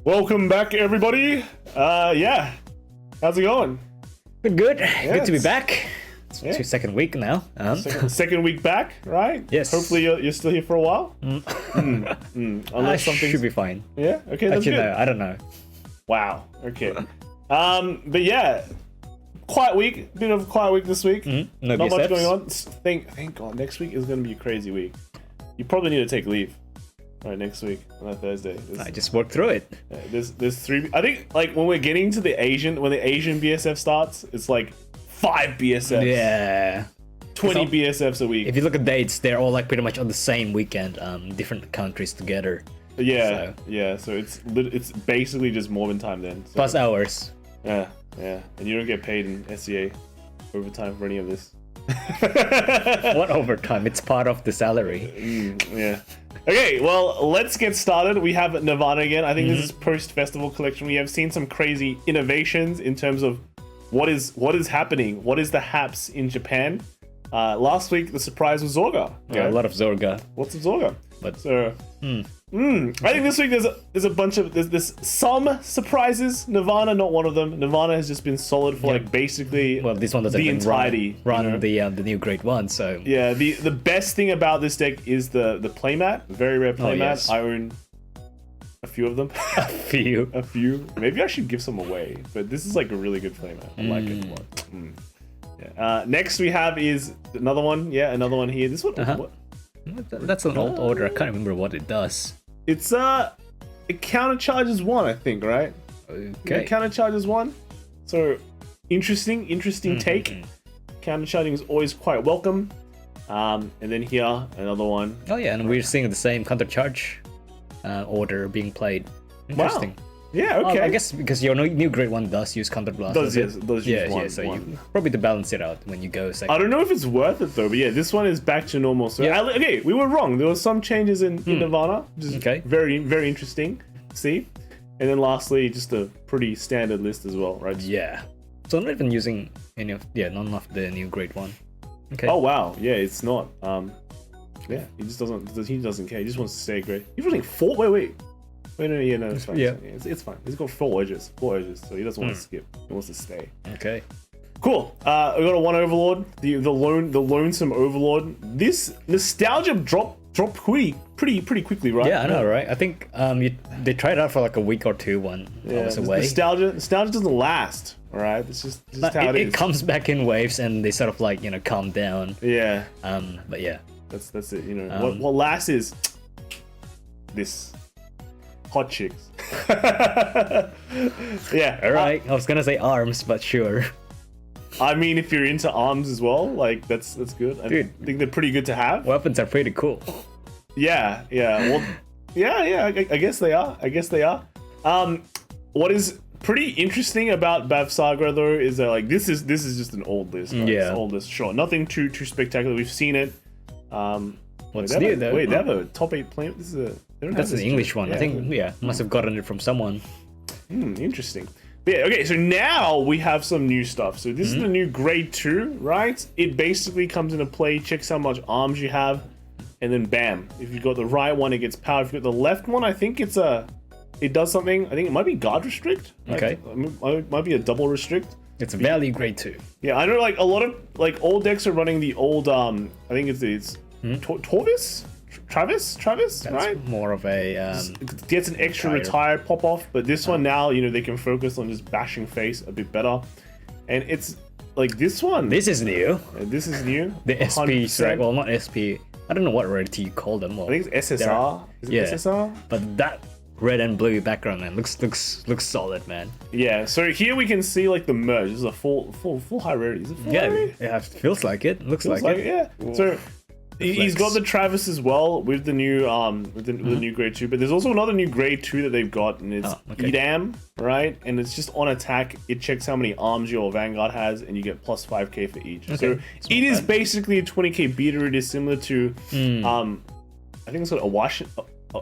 Welcome back, everybody. Yeah, how's it going? Good. Good to be back. It's Yeah. second week now. Second week back, right? Yes. Hopefully you're still here for a while. Unless something should be fine. Yeah. Okay. That's Actually, good. no, I don't know. Wow. Okay. But yeah, quiet week. Bit of a quiet week this week. No Not much BSFs. going on. Thank God. Next week is going to be a crazy week. You probably need to take leave. Right, next week on that Thursday. I just worked through it. There's three. I think like when we're getting to the Asian BSF starts, it's like 5 BSFs. Yeah. 20 BSFs a week. If you look at dates, they're all like pretty much on the same weekend. Different countries together. Yeah, yeah. So it's basically just Mormon time then. So, Plus hours. yeah, and you don't get paid in SCA overtime for any of this. What overtime? It's part of the salary. Yeah. Okay, well, let's get started. We have Nirvana again. I think this is post-festival collection. We have seen some crazy innovations in terms of what is happening. What is the haps in Japan? Last week, the surprise was Zorga. Yeah, a lot of Zorga. Lots of Zorga. But So, I think this week there's a bunch of there's some surprises. Nirvana, not one of them. Nirvana has just been solid for like basically well, this one doesn't the even entirety. run you know? the new grade one. So Yeah, the best thing about this deck is the playmat. Very rare playmat. yes. I own a few of them. few. A few. Maybe I should give some away. But this is like a really good playmat. I like it a lot. Yeah. Next we have is another one. Yeah, another one here. This one. What? That's an old order. I can't remember what it does. It's it counter charges 1, I think, right? Okay. It counter charges 1. So interesting take. Counter charging is always quite welcome. And then here another one. Oh yeah, and we're seeing the same counter charge order being played. Interesting. Yeah, okay. I guess because your new grade one does use counter blast. Does it? use yeah, one. yeah. So you probably to balance it out when you go second. I don't know if it's worth it though, but yeah, this one is back to normal. So Yeah. okay, we were wrong. There were some changes in Nirvana, which is Okay. very, very interesting to see. And then lastly, just a pretty standard list as well, right? Yeah. So I'm not even using any of none of the new grade one. Okay. Oh wow, yeah, it's not. Yeah, he just doesn't. He doesn't care. He just wants to stay great. He's running 4. Wait. No, yeah, no, it's fine. Yeah. It's fine. He's got 4 edges, so he doesn't want to skip. He wants to stay. Okay. Cool. We got a 1 Overlord, the lonesome Overlord. This nostalgia dropped pretty quickly, right? Yeah, I know, right? I think they tried it out for like a week or two when I was away. Nostalgia doesn't last. All right, it's just But how it is. it comes back in waves, and they sort of like calm down. Yeah. But yeah. That's it. You know what lasts is this. Hot chicks. Yeah. All right. I was gonna say arms, but sure. I mean, if you're into arms as well, like that's good. I Dude. think they're pretty good to have. Weapons are pretty cool. Yeah. Well, yeah. I guess they are. What is pretty interesting about Bavsargra though is that like this is just an old list. Right? Yeah. It's an old list. Sure. Nothing too spectacular. We've seen it. What's Wait, new though? Wait, they have a top 8 player. This is a. They don't That's have an this English yet. one. I think must have gotten it from someone. Interesting. But yeah, okay, so now we have some new stuff. So this is the new grade 2, right? It basically comes into play, checks how much arms you have, and then bam. If you've got the right one, it gets power. If you've got the left one, I think it does something. I think it might be guard restrict. Right? Okay. It might be a double restrict. It's value grade 2. Yeah, I know like a lot of like old decks are running the old I think it's Torvis? Travis, That's right? more of a It gets an extra retire pop off, but this one now, they can focus on just bashing face a bit better. And it's like this one. This is new. This is new. The SP, 100%. right? Well, not SP. I don't know what rarity you call them. Well, I think it's SSR. Is it SSR? But that red and blue background, man, looks solid, man. Yeah. So here we can see like the merge. This is a full high rarity. Is it full rarity? Yeah, it feels like it. Looks like it. Yeah. Ooh. So he's got the Travis as well with the new with the new grade 2, but there's also another new grade 2 that they've got, and it's Edam, right? And it's just on attack. It checks how many arms your Vanguard has, and you get plus 5k for each. So it is basically a 20k beater. It is similar to I think it's called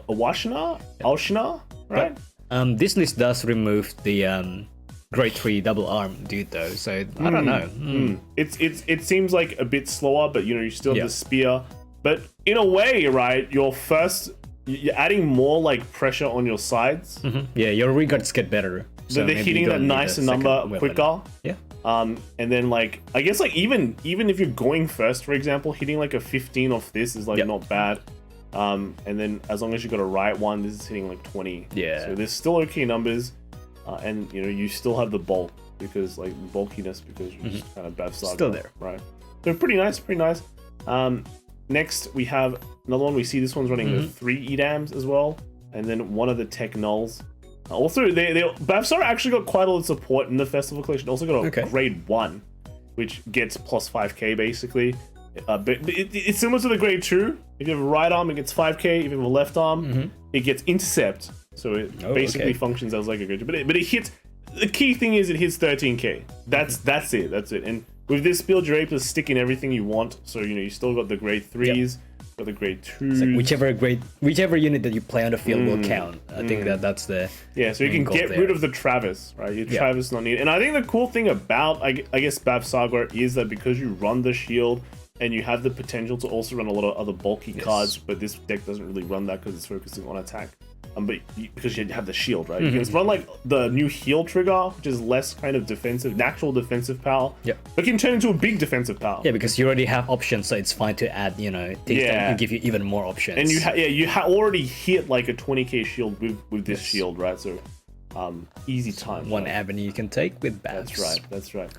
Awashina, right? But, this list does remove the grade 3 double arm dude though, so I don't know. It seems like a bit slower, but you still have the spear. But in a way, right, your first you're adding more like pressure on your sides. Yeah, your reguards get better. So they're hitting that nicer number quicker. Yeah. And then like I guess like even if you're going first, for example, hitting like a 15 off this is like not bad. And then as long as you got a right one, this is hitting like 20. Yeah. So there's still okay numbers, and you know you still have the bulk because like bulkiness because you're just kind of Bavsargra. Still there, right? So pretty nice, pretty nice. Next we have another one. We see this one's running the 3 EDAMs as well, and then one of the tech nulls. Also, Bavsargra actually got quite a lot of support in the Festival Collection. Also got a grade 1, which gets plus 5k basically. But it's similar to the grade 2. If you have a right arm, it gets 5k. If you have a left arm, it gets intercept. So it basically functions as like a grade 2. But it hits. The key thing is it hits 13k. That's it. And with this build, you're able to stick in everything you want. So you know you still got the grade 3s. Got the grade 2s. Like whichever unit that you play on the field will count. I think that's the so you can get rid of the Travis, right? Your Travis not needed. And I think the cool thing about I guess Bavsargra is that because you run the shield and you have the potential to also run a lot of other bulky cards, but this deck doesn't really run that because it's focusing on attack. Because you have the shield, right? You can run like the new heal trigger, which is less kind of defensive, natural defensive power. Yeah. But can turn into a big defensive power. Yeah, because you already have options, so it's fine to add, things that give you even more options. And you already hit like a 20k shield with this shield, right? So easy time. One avenue you can take with Bavs. That's right.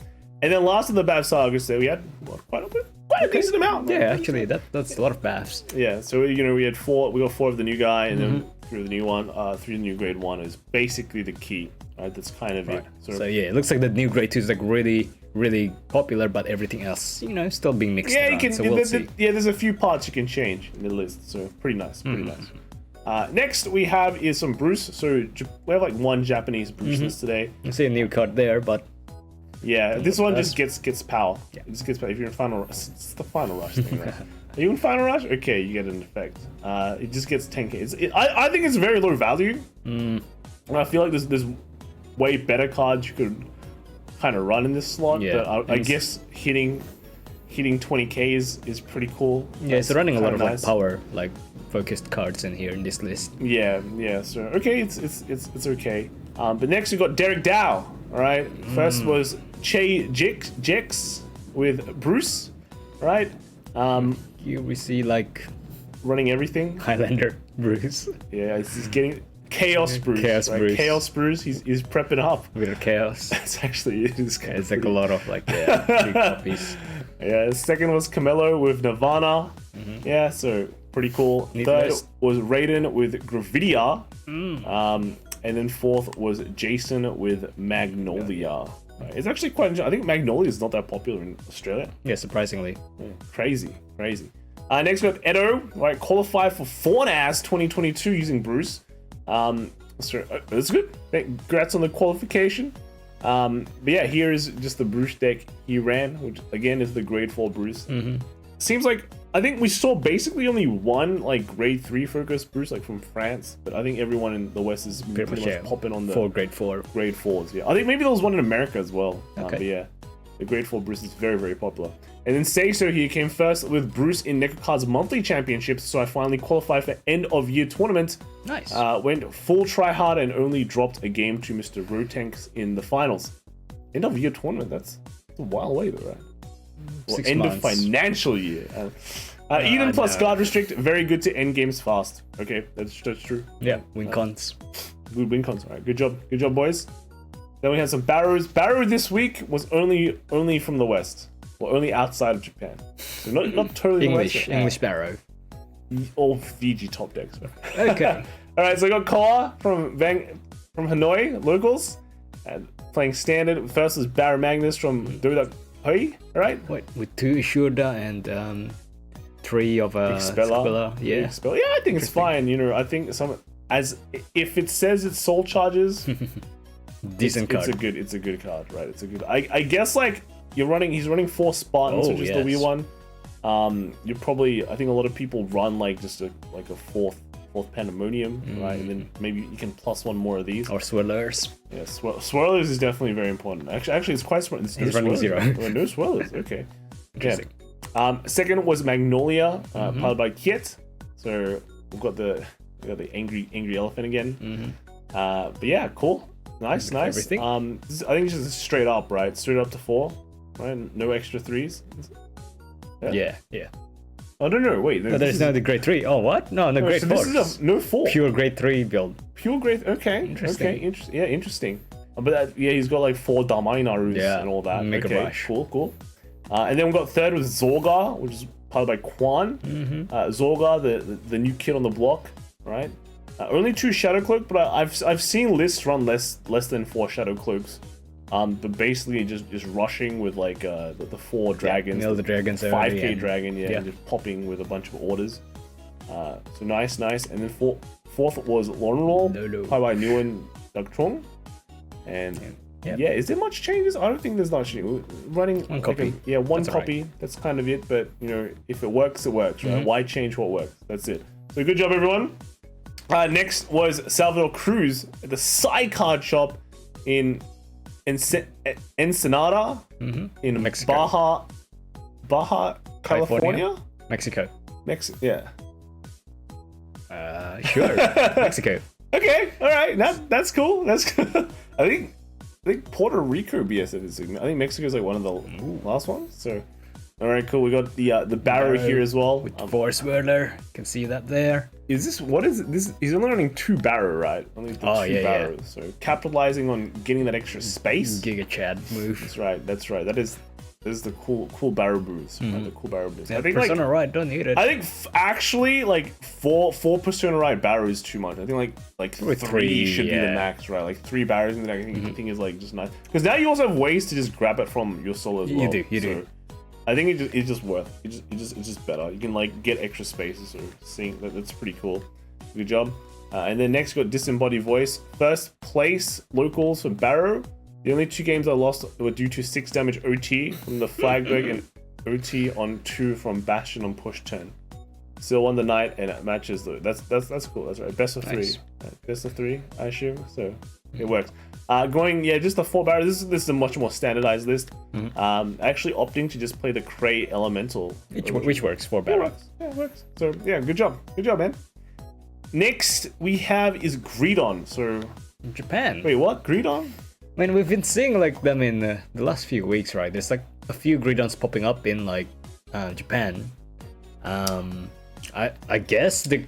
And then last of the Bavsargra, so we had quite a decent amount. Yeah, actually, that's a lot of Bavs. Yeah, so we got 4 of the new guy, and then 3 of the new one, 3 of the new grade 1 is basically the key, right? That's kind of it. So yeah, it looks like the new grade 2 is like really, really popular, but everything else, still being mixed around. So we'll see. There's a few parts you can change in the list, so pretty nice, nice. Next we have is some Bruce. So we have like 1 Japanese Bruce list today. I see a new card there, but this one just gets power. Yeah. It just gets power. If you're in Final Rush, it's the Final Rush thing, right? Are you in Final Rush? Okay, you get an effect. It just gets 10k. I think it's very low value. And I feel like there's way better cards you could kind of run in this slot. Yeah. But I guess hitting 20k is pretty cool. Yeah, it's running a lot of like power, like focused cards in here in this list. Yeah. So okay, it's okay. But next we got Derek Dow. All right. First was Che Jix with Bruce. Right. Here we see like running everything. Highlander Bruce. Yeah, he's getting Chaos Bruce. Chaos Bruce. He's prepping up. With a Chaos. It's actually it's like a lot of like big copies. Yeah. Second was Camelo with Nirvana. Yeah, so pretty cool. Third was Raiden with Gravidia. And then fourth was Jason with Magnolia. It's actually quite interesting. I think Magnolia is not that popular in Australia. Yeah, surprisingly. Yeah, crazy. Next we got Edo, right? Qualified for Fornas 2022 using Bruce. So that's good. Congrats on the qualification. But yeah, here is just the Bruce deck he ran, which again is the grade 4 Bruce. Seems like I think we saw basically only one like grade 3 focused Bruce, like from France, but I think everyone in the West is pretty much popping on the grade 4s. Yeah, I think maybe there was one in America as well. But yeah, the grade 4 Bruce is very, very popular. And then Seiso here came first with Bruce in NecoCard's monthly championships, so I finally qualified for end of year tournament. Nice. Went full try hard and only dropped a game to Mr. Rotanks in the finals. End of year tournament, that's a while away though, right? Well, end of financial year. Eden plus guard restrict, very good to end games fast. Okay, that's true. Yeah, win cons. Good win cons. All right, good job, boys. Then we had some Barrows. Barrow this week was only from the West, well, only outside of Japan. So not totally English Barrow. All Fiji top decks. Okay. All right, so I got Koa from Hanoi locals, and playing standard. First was Baromagnes from Hoi, right? Wait, with 2 Ishurda and 3 of Expella. Yeah. I think it's fine. I think if it says it's soul charges, decent card. It's a good card, right? It's a good. I guess like he's running 4 Spartans, so just the wee one. You're probably, I think a lot of people run like just a fourth Pandemonium, right? And then maybe you can plus 1 more of these. Or Swirlers. Yeah, Swirlers is definitely very important. Actually, it's quite smart. He's running 0. No Swirlers. Okay. Interesting. Second was Magnolia, powered by Kiet. So we've got the We got the angry elephant again. But yeah, cool. Nice. Everything. I think it's just straight up, right? Straight up to 4, right? No extra 3s. Yeah. I don't know. Wait, There's no the grade 3. Oh, what? No, grade 4. This is no 4. Pure grade 3 build. Pure grade. Okay. Interesting. Yeah, interesting. But he's got like 4 Daminarus and all that. Mega okay, Bash. Cool. And then we got third with Zorga, which is powered by Quan. Zorga, the new kid on the block, right? Only 2 Shadow Cloak, but I've seen lists run less than 4 Shadow Cloaks. But basically just rushing with like the 4 dragons. The dragons. 5k dragon, just popping with a bunch of orders. So nice. And then fourth was Lornroll, powered by Nguyen Dugtrong. And is there much changes? I don't think there's much. Running one copy. One copy. Right. That's kind of it. But if it works, it works, right? Why change what works? That's it. So good job, everyone. Next was Salvador Cruz at the side-card shop in Ensenada in Mexico. Baja California? Mexico. Yeah. Sure. Mexico. Okay, all right. That's cool. That's good. I think Puerto Rico BSF is. I think Mexico is like one of the last ones. So, all right, cool. We got the Barrow here as well. With Force Whirler. You can see that there. What is this? He's only running 2 Barrow, right? Only the 2 Barrows. So capitalizing on getting that extra space. Giga Chad move. That's right. That is the cool Barrow boost. Right? The cool Barrow boost. Yeah, I think Persona Ride don't need it. I think actually like 4 Persona Ride Barrow is too much. I think like 3 should be the max, right? Like 3 Barrows in the deck. I think is like just nice. Because now you also have ways to just grab it from your solo as well. You do. I think it's just worth. It's just better. You can like get extra spaces or seeing that's pretty cool. Good job. And then next we got Disembodied Voice. First place locals for Barrow. The only 2 games I lost were due to 6 damage OT from the Flagberg and OT on 2 from Bastion on push turn. Still won the night and it matches though. That's cool. That's right. Best of 3. Nice. Best of 3, I assume. So it works. Just the 4 Barrows. This is a much more standardized list. Actually opting to just play the Cray Elemental. Which works for Barrow. It works. So yeah, good job, man. Next we have is Greedon. So Japan. Wait, what? Greedon? I mean, we've been seeing like them in the last few weeks, right? There's like a few Greedons popping up in like Japan. I guess the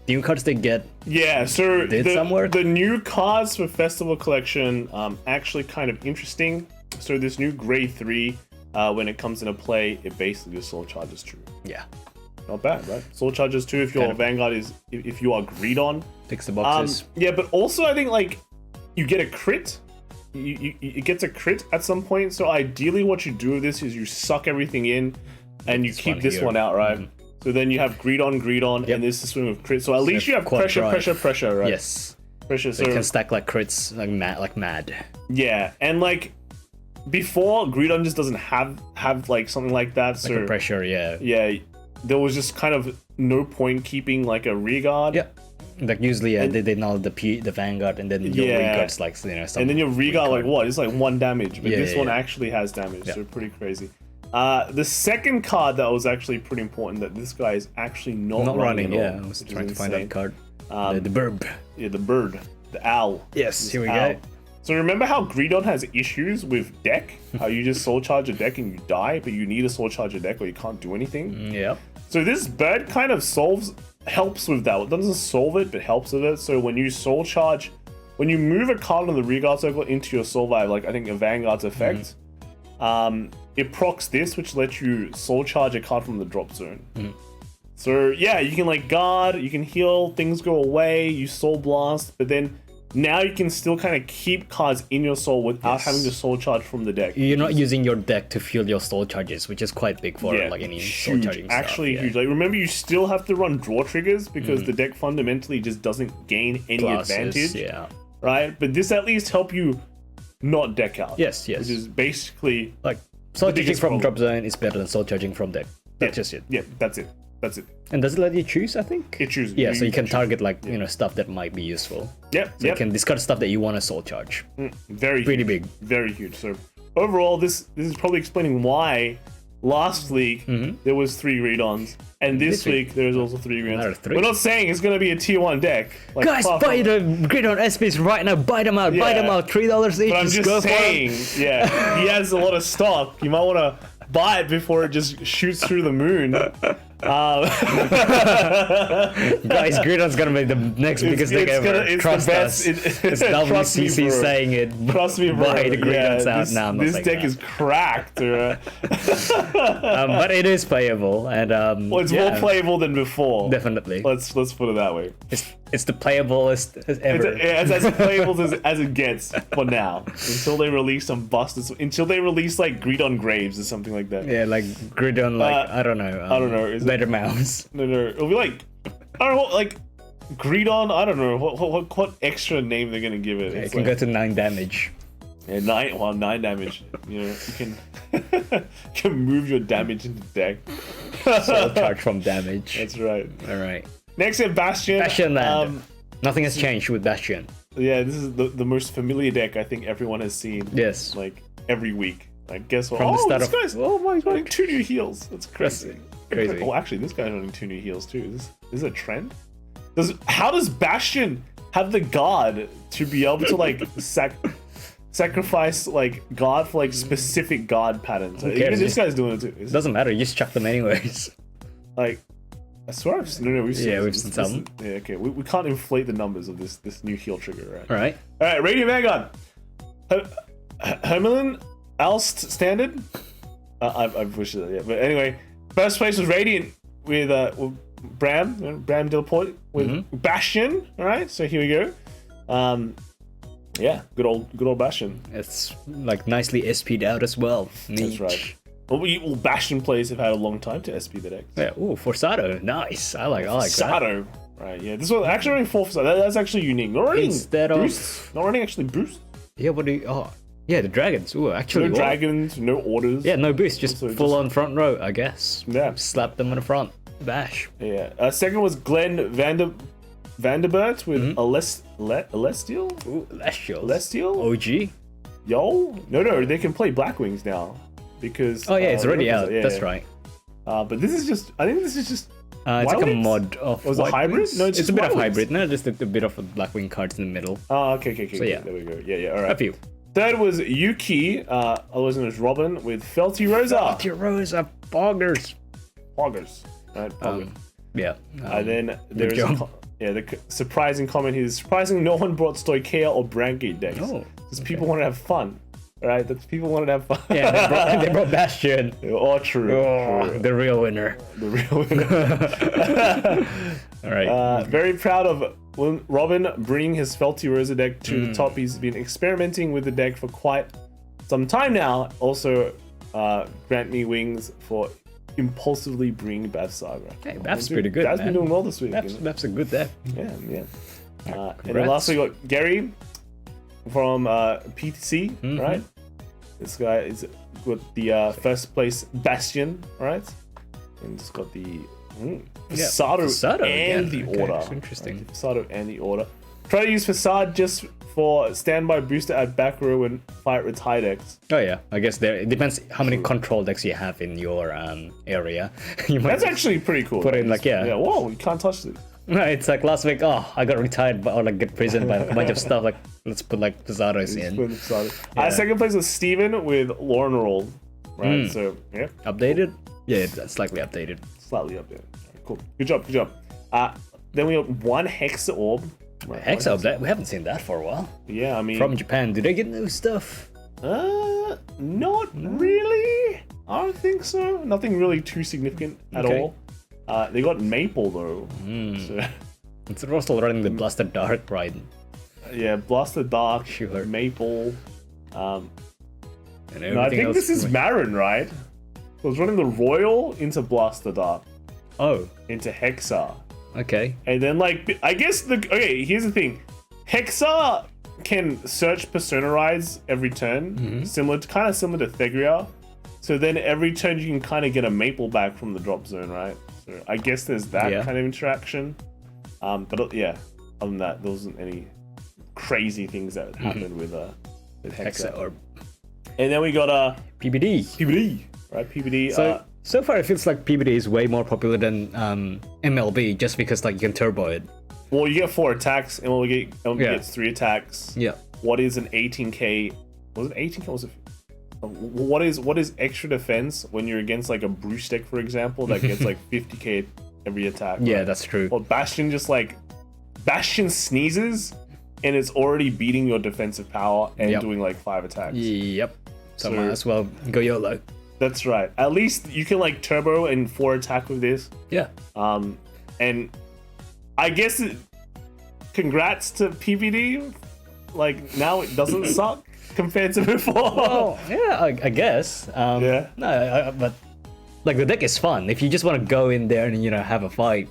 new cards they get. Yeah, so somewhere. The new cards for Festival Collection actually kind of interesting. So this new grade 3, when it comes into play, it basically just soul charges 2. Yeah. Not bad, right? Soul charges 2 if your Vanguard is if you are Greedon. Ticks the boxes. Yeah, but also I think like you get a crit. It gets a crit at some point. So ideally, what you do with this is you suck everything in, and you keep this one out, right? So then you have Greedon, and this is swing with crit. So at least you have pressure, right? Yes. Pressure. So you can stack like crits like mad. Yeah, and like before, Greedon just doesn't have like something like that. So like a pressure, yeah. Yeah, there was just kind of no point keeping like a rear guard. Yeah. Like usually they null the Vanguard and then your reguard's like some and then your reguard like what? It's like 1 damage, but this one actually has damage, so pretty crazy. The second card that was actually pretty important that this guy is actually not running at all, I was trying to find that card. The bird. Yeah, the bird, the owl. Yes, here we go. So remember how Greedon has issues with deck? How you just soul charge a deck and you die, but you need a soul charge a deck or you can't do anything. Yeah. So this bird kind of helps with that. It doesn't solve it, but helps with it. So when you soul charge, when you move a card on the rearguard circle into your soul vibe, like I think a Vanguard's effect, it procs this, which lets you soul charge a card from the drop zone. So yeah, you can like guard, you can heal, things go away, you soul blast, but then now you can still kind of keep cards in your soul without having to soul charge from the deck. You're not using your deck to fuel your soul charges, which is quite big for like any soul charging stuff. Actually huge. Like remember, you still have to run draw triggers because the deck fundamentally just doesn't gain any advantage. Yeah. Right? But this at least help you not deck out. Yes. Which is basically like soul charging from drop zone is better than soul charging from deck. That's just it. Yeah, that's it. And does it let you choose, I think? It chooses. Yeah, so you can target like, stuff that might be useful. Yep. So you can discard stuff that you want to soul charge. Pretty big. Very huge. So overall, this is probably explaining why last week there was 3 Greedons, and this week there's also 3 Greedons. We're not saying it's gonna be a tier 1 deck. Like, guys, buy the Greedon SPs right now. Buy them out. Buy them out. $3 each. But I'm just saying, he has a lot of stock. You might want to buy it before it just shoots through the moon. Guys, Greedon's gonna be the next biggest deck ever. Trust us. It's WCC saying it. Trust me, bro. Buy the Greedons out now. This deck is cracked. But it is playable, and well, it's more playable than before. Definitely. Let's put it that way. It's the playablest ever. It's as playable as it gets for now. Until they release some busters. Until they release like Greedon Graves or something like that. Yeah, like Greedon, like I don't know. Better mouse. No. It'll be like, I don't know, like Greedon. I don't know what extra name they're gonna give it. It can go to 9 damage. Yeah, 9 damage. You know, you can move your damage into deck. So charge from damage. That's right. All right. Next we have Bastion. Bastion land. Nothing has changed with Bastion. Yeah, this is the most familiar deck I think everyone has seen. Yes. Like every week. Like guess what? From the start oh my god, running 2 new heals. That's crazy. Crazy. Oh, actually, this guy's running 2 new heals too. Is this a trend? How does Bastion have the guard to be able to like sacrifice like guard for like specific guard patterns? Even this guy's doing it too. It doesn't matter. You just chuck them anyways. Like, I swear we've seen some. Yeah, okay. We can't inflate the numbers of this new heal trigger, right? Right. All right. Radiant Vanguard. Hermelin Alst standard. I've wished it. Yeah, but anyway, first place was Radiant with Bram Delport with Bastion. All right. So here we go. Yeah, good old Bastion. It's like nicely SP'd out as well. Neat. That's right. Well, Bastion players have had a long time to SP the deck. Yeah. Ooh, Forsado. Nice. I like Forsado. Right. Yeah. This was actually running 4 Forsado. That's actually unique. Not running boosts. Not running actually boosts. Yeah. What do you? Oh. Yeah, the dragons. Ooh, actually. No dragons. No orders. Yeah. No boost. Just full on front row, I guess. Yeah. Slap them in the front. Bash. Yeah. Second was Glenn Vanderbert with Celestial. Ooh, Celestial. OG. Yo. No. They can play Blackwings now. Because it's already out. That's right. But this is just. I think this is just. It's like a mod of. Was it a hybrid? Wings? No, it's a bit of hybrid. No, just a bit of Blackwing cards in the middle. Oh, okay. So yeah, there we go. Yeah. All right. A few. Third was Yuki, otherwise known as Robin, with Felty Rosa. Felty Rosa, Poggers. Right, Poggers. Yeah. And then there's the surprising comment here is surprising no one brought Stoicheia or Brandgate decks. Oh, because people want to have fun. Right, that's people wanted to have fun. Yeah, they brought Bastion. Oh, true. The real winner. All right. Very proud of Robin bringing his Felty Rosa deck to the top. He's been experimenting with the deck for quite some time now. Also, grant me wings for impulsively bringing Bavsargra. Hey, Bav's pretty good. Bav's been doing well this week. Bav's a good deck. Yeah. And then lastly, we got Gary from PTC, right? This guy is got the first place Bastion, right? And it's got the Forsado and the Order. That's interesting. Right? Forsado and the Order. Try to use Facade just for standby booster at back row and fight with high decks. Oh yeah, I guess it depends how many control decks you have in your area. That's actually pretty cool. Put in like whoa, you can't touch this. It's like last week, I got retired or like get prisoned by a bunch of stuff. Like let's put like Pizarros in. Second place was Steven with Lauren Roll. Right, so yeah. Updated? Yeah, that's slightly updated. Slightly updated. Right, cool. Good job. Then we have one Hexaorb. Right, Hexaorb, we haven't seen that for a while. Yeah, I mean from Japan. Do they get new stuff? Not really. I don't think so. Nothing really too significant at all. They got Maple though. So it's also running the Blasted Dark, right? Yeah, Blasted Dark, sure. Maple. I think this is Marin, right? So it's running the Royal into Blasted Dark. Oh. Into Hexa. Okay. And then I guess here's the thing. Hexa can search Personarize every turn, similar to Thegria. So then every turn you can kind of get a Maple back from the drop zone, right? So I guess there's that kind of interaction. But yeah, other than that, there wasn't any crazy things that happened with Hexaorb. And then we got PBD. right? PBD. So far, it feels like PBD is way more popular than MLB, just because like you can turbo it. Well, you get 4 attacks, MLB gets 3 attacks. Yeah. What is an 18k? Was it 18k? Was it? What is extra defense when you're against like a Bruce deck, for example, that gets like 50k every attack? Yeah, right? that's true. Well, Bastion sneezes, and it's already beating your defensive power and doing like 5 attacks. Yep. So might as well go YOLO. That's right. At least you can like turbo and 4 attack with this. Yeah. And I guess congrats to PBD. Like now it doesn't suck compared to before. Well, yeah, I guess. Yeah. No, but like the deck is fun. If you just want to go in there and have a fight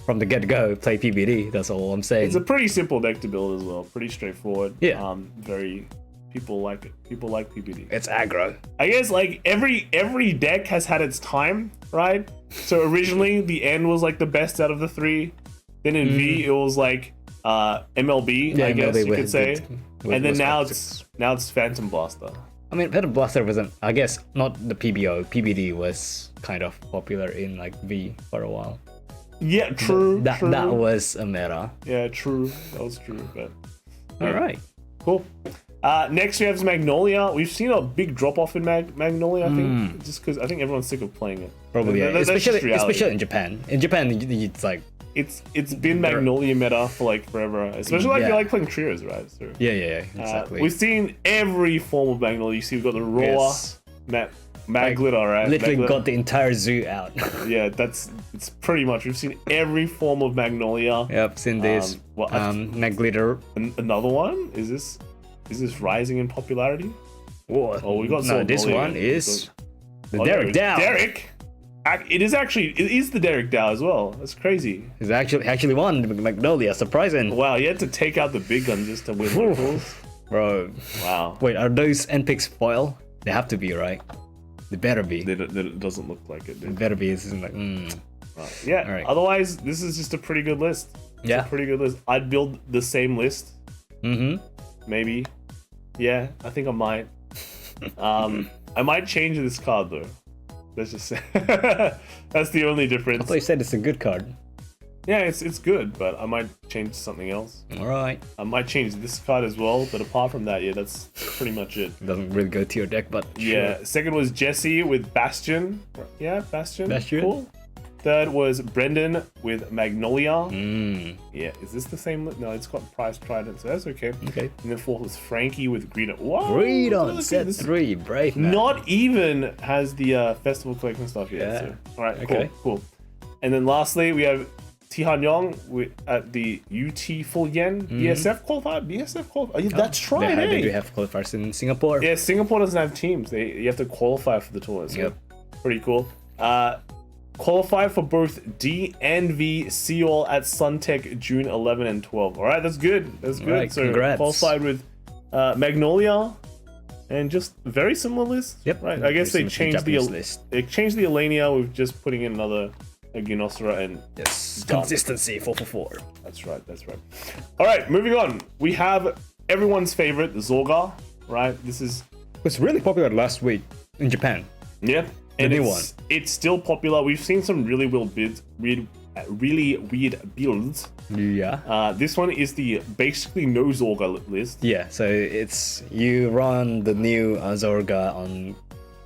from the get-go, play PBD. That's all I'm saying. It's a pretty simple deck to build as well. Pretty straightforward. Yeah. People like it. People like PBD. It's aggro. I guess like every deck has had its time, right? So originally the N was like the best out of the 3. Then in V it was like MLB, I guess you could say. And then now it's Phantom Blaster. I mean, Phantom Blaster wasn't, I guess, not the PBO. PBD was kind of popular in like V for a while. Yeah, true. That was a meta. Yeah, true. That was true. But all right, cool. Next we have Magnolia. We've seen a big drop off in Magnolia, I think, just because I think everyone's sick of playing it. Probably, yeah. Especially in Japan. In Japan, it's like it's been Magnolia meta for like forever, especially like you like playing trios, right? So, yeah, exactly. We've seen every form of Magnolia. You see, we've got the raw Magglitter, right? Literally got the entire zoo out. Yeah, it's pretty much. We've seen every form of Magnolia. Yep, seen this. Magglitter. Another one? Is this rising in popularity? What? Oh, we got this one is the Derek Dow. Derek. It is the Derek Dow as well. That's crazy. He's actually won Magnolia. Surprising. Wow, you had to take out the big gun just to win the pools. Bro. Wow. Wait, are those NPICs foil? They have to be, right? They better be. It doesn't look like it. It better be. It's like, Yeah. All right. Otherwise, this is just a pretty good list. It's a pretty good list. I'd build the same list. Maybe. Yeah, I think I might. I might change this card though. Let's just say that's the only difference. I thought you said it's a good card. Yeah, it's good, but I might change something else. All right. I might change this card as well, but apart from that, yeah, that's pretty much it. It doesn't really go to your deck, but yeah. Sure. Second was Jesse with Bastion. Yeah, Bastion. Bastion. Cool. Third was Brendan with Magnolia. Mm. Yeah, is this the same? No, it's got Price Trident, so that's okay. Okay. And then fourth was Frankie with Greedon. Wow, Greedon, set 3, brave man. Not even has the Festival Collection stuff yet. Yeah. So. All right, Okay. cool. And then lastly, we have Tihan Yong at the UT Full Yen BSF qualifier. BSF qualifier. Yeah, that's right. They do have qualifiers in Singapore. Yeah, Singapore doesn't have teams. You have to qualify for the tour. So Yep. Pretty cool. Qualify for both D and V Seoul at Suntech June 11 and 12. All right, that's good. That's good. Right, so congrats. qualified with Magnolia and just very similar list. Yep. Right. I guess they changed the list. They changed the Alania with just putting in another Gynosera and Yes. Done. Consistency 4. That's right. That's right. All right, moving on. We have everyone's favorite Zorga. Right. This is It was really popular last week in Japan. yeah. The new one. It's still popular. We've seen some really really weird builds. Yeah. This one is the basically no Zorga list. Yeah, so it's you run the new Zorga on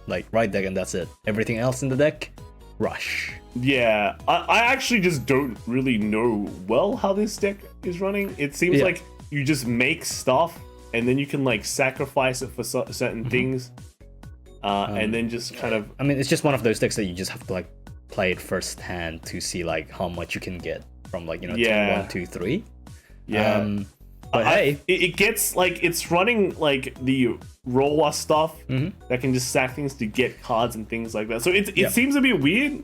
like right deck and that's it. Everything else in the deck, rush. Yeah, I actually just don't really know well how this deck is running. It seems like you just make stuff and then you can like sacrifice it for certain things. And then just kind of... I mean, it's just one of those decks that you just have to like play it first hand to see like how much you can get from like, turn 1, 2, 3. Yeah. But hey, it gets like it's running like the Rowa stuff that can just sack things to get cards and things like that. So it seems a bit weird.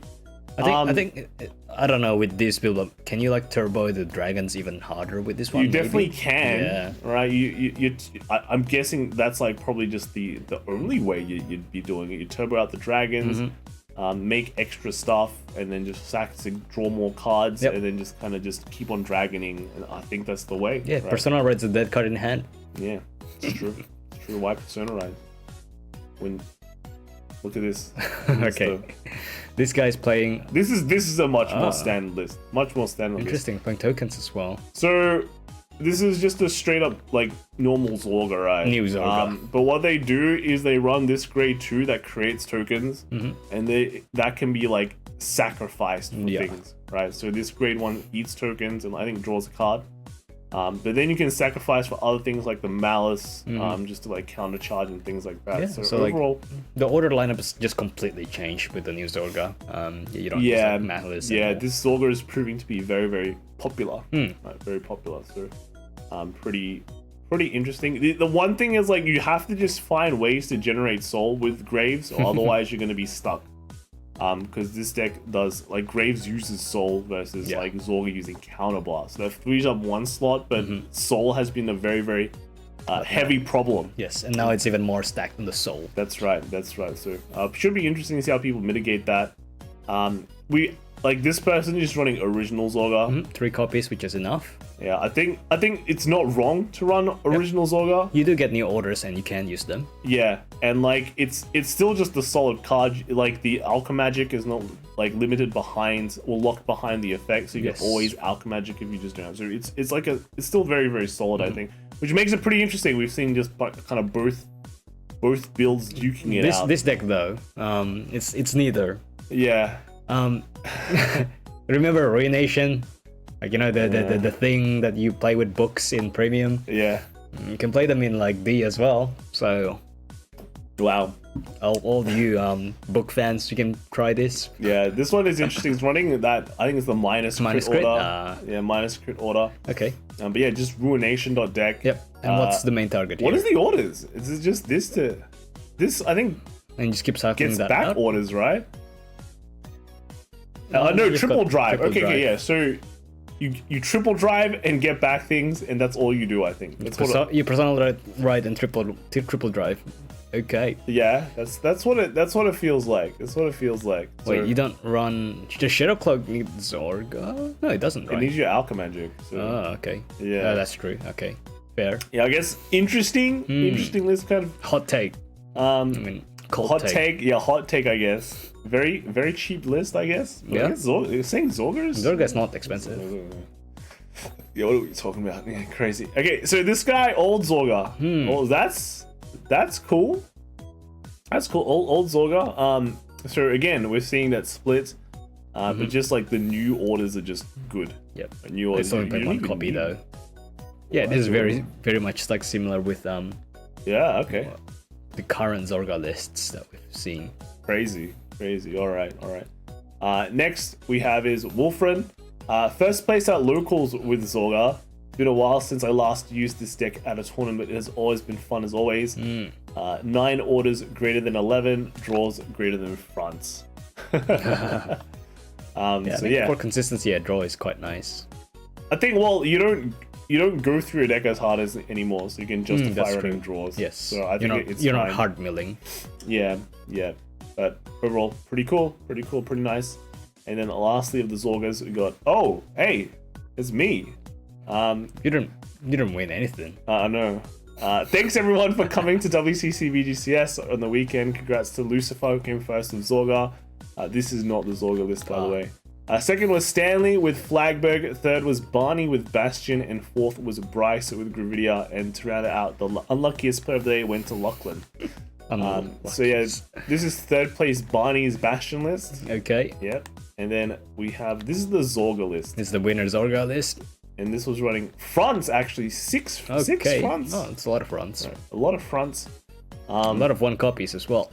I think I don't know with this build up. Can you like turbo the dragons even harder with this one? You definitely can. Yeah. Right. I'm guessing that's like probably just the only way you'd be doing it. You turbo out the dragons, make extra stuff, and then just sack to draw more cards, and then just kind of just keep on dragoning. And I think that's the way. Yeah. Right? Persona Red's a dead card in hand. Yeah, it's true. It's true. Why Persona Rise? Look at this. Okay. This guy's playing. This is a much more standard list. Much more standard Interesting. list. Playing tokens as well. So this is just a straight up like normal Zorga, right? New Zorga. But what they do is they run this grade 2 that creates tokens, and that can be like sacrificed for things, right? So this grade 1 eats tokens and I think draws a card. But then you can sacrifice for other things like the Malice, just to like countercharge and things like that. Yeah, so overall, like, the order lineup is just completely changed with the new Zorga. You don't use like Malice. Yeah, this Zorga is proving to be very, very popular. Right, very popular. So, pretty interesting. The one thing is like you have to just find ways to generate soul with Graves, or otherwise you're gonna be stuck. Because this deck does like Graves uses soul versus like Zorga using counterblast. So that frees up one slot, but soul has been a very, very heavy problem. Yes, and now it's even more stacked on the soul. That's right. So should be interesting to see how people mitigate that. We like this person is running original Zorga. 3 copies, which is enough. Yeah, I think it's not wrong to run original Zorga. You do get new orders and you can use them. Yeah, and like it's still just a solid card. Like the Alchemagic is not like limited behind or locked behind the effect, so you can always Alchemagic if you just don't have. So it's like it's still very, very solid, I think, which makes it pretty interesting. We've seen just kind of both builds duking it out. This deck though, it's neither. Yeah. Remember Ruination? Like, you know, the thing that you play with books in premium. Yeah. You can play them in like D as well. So, wow. All you book fans, you can try this. Yeah, this one is interesting. It's running that. I think it's the minus crit order. Yeah, minus crit order. Okay. But yeah, just ruination.deck. Yep. And what's the main target here? What is the orders? Is it just this I think. And just keep cycling gets that back out? orders, right? No, triple drive. Okay, yeah. So you triple drive and get back things, and that's all you do. I think. You personal right and triple drive. Okay. Yeah, that's what it feels like. That's what it feels like. Wait, you don't run. Does Shadow Cloak need Zorga? No, it doesn't. Right? It needs your Alchemagic. So. Oh, okay. Yeah, that's true. Okay, fair. Yeah, I guess interesting list kind of. Hot take. I mean, hot take. Yeah, hot take. I guess. Very, very cheap list, I guess. Yeah. You're saying Zorga's? Zorga's not expensive. Yeah, what are we talking about? Yeah, crazy. Okay, so this guy, old Zorga. Oh, that's cool. That's cool. Old Zorga. So again, we're seeing that split. But just like the new orders are just good. Yep. New orders. It's only played one copy though. Yeah, this is very, very much like similar with Yeah. Okay. The current Zorga lists that we've seen. Crazy. All right. Next we have is Wolfren. First place at locals with Zorga. It's been a while since I last used this deck at a tournament. It has always been fun as always. 9 orders greater than 11, draws greater than fronts. Yeah, so yeah, for consistency, a draw is quite nice. I think you don't go through a deck as hard as anymore, so you can justify running draws. Yes, so I think you're not hard milling. Yeah. But overall, pretty cool, pretty nice. And then lastly of the Zorgas, we got hey, it's me. You didn't win anything. I know. Thanks everyone for coming to WCC VGCS on the weekend. Congrats to Lucifer, who came first with Zorga. This is not the Zorga list, by the way. Second was Stanley with Flagberg. Third was Barney with Bastion. And fourth was Bryce with Gravidia. And to round it out, the unluckiest player of the day went to Lachlan. So yeah, this is third place Barney's Bastion list. Okay. Yep. And then we have, this is the Zorga list. This is the winner Zorga list. And this was running fronts, actually. Six fronts. Oh, it's a lot of fronts. Right. A lot of fronts. A lot of one copies as well.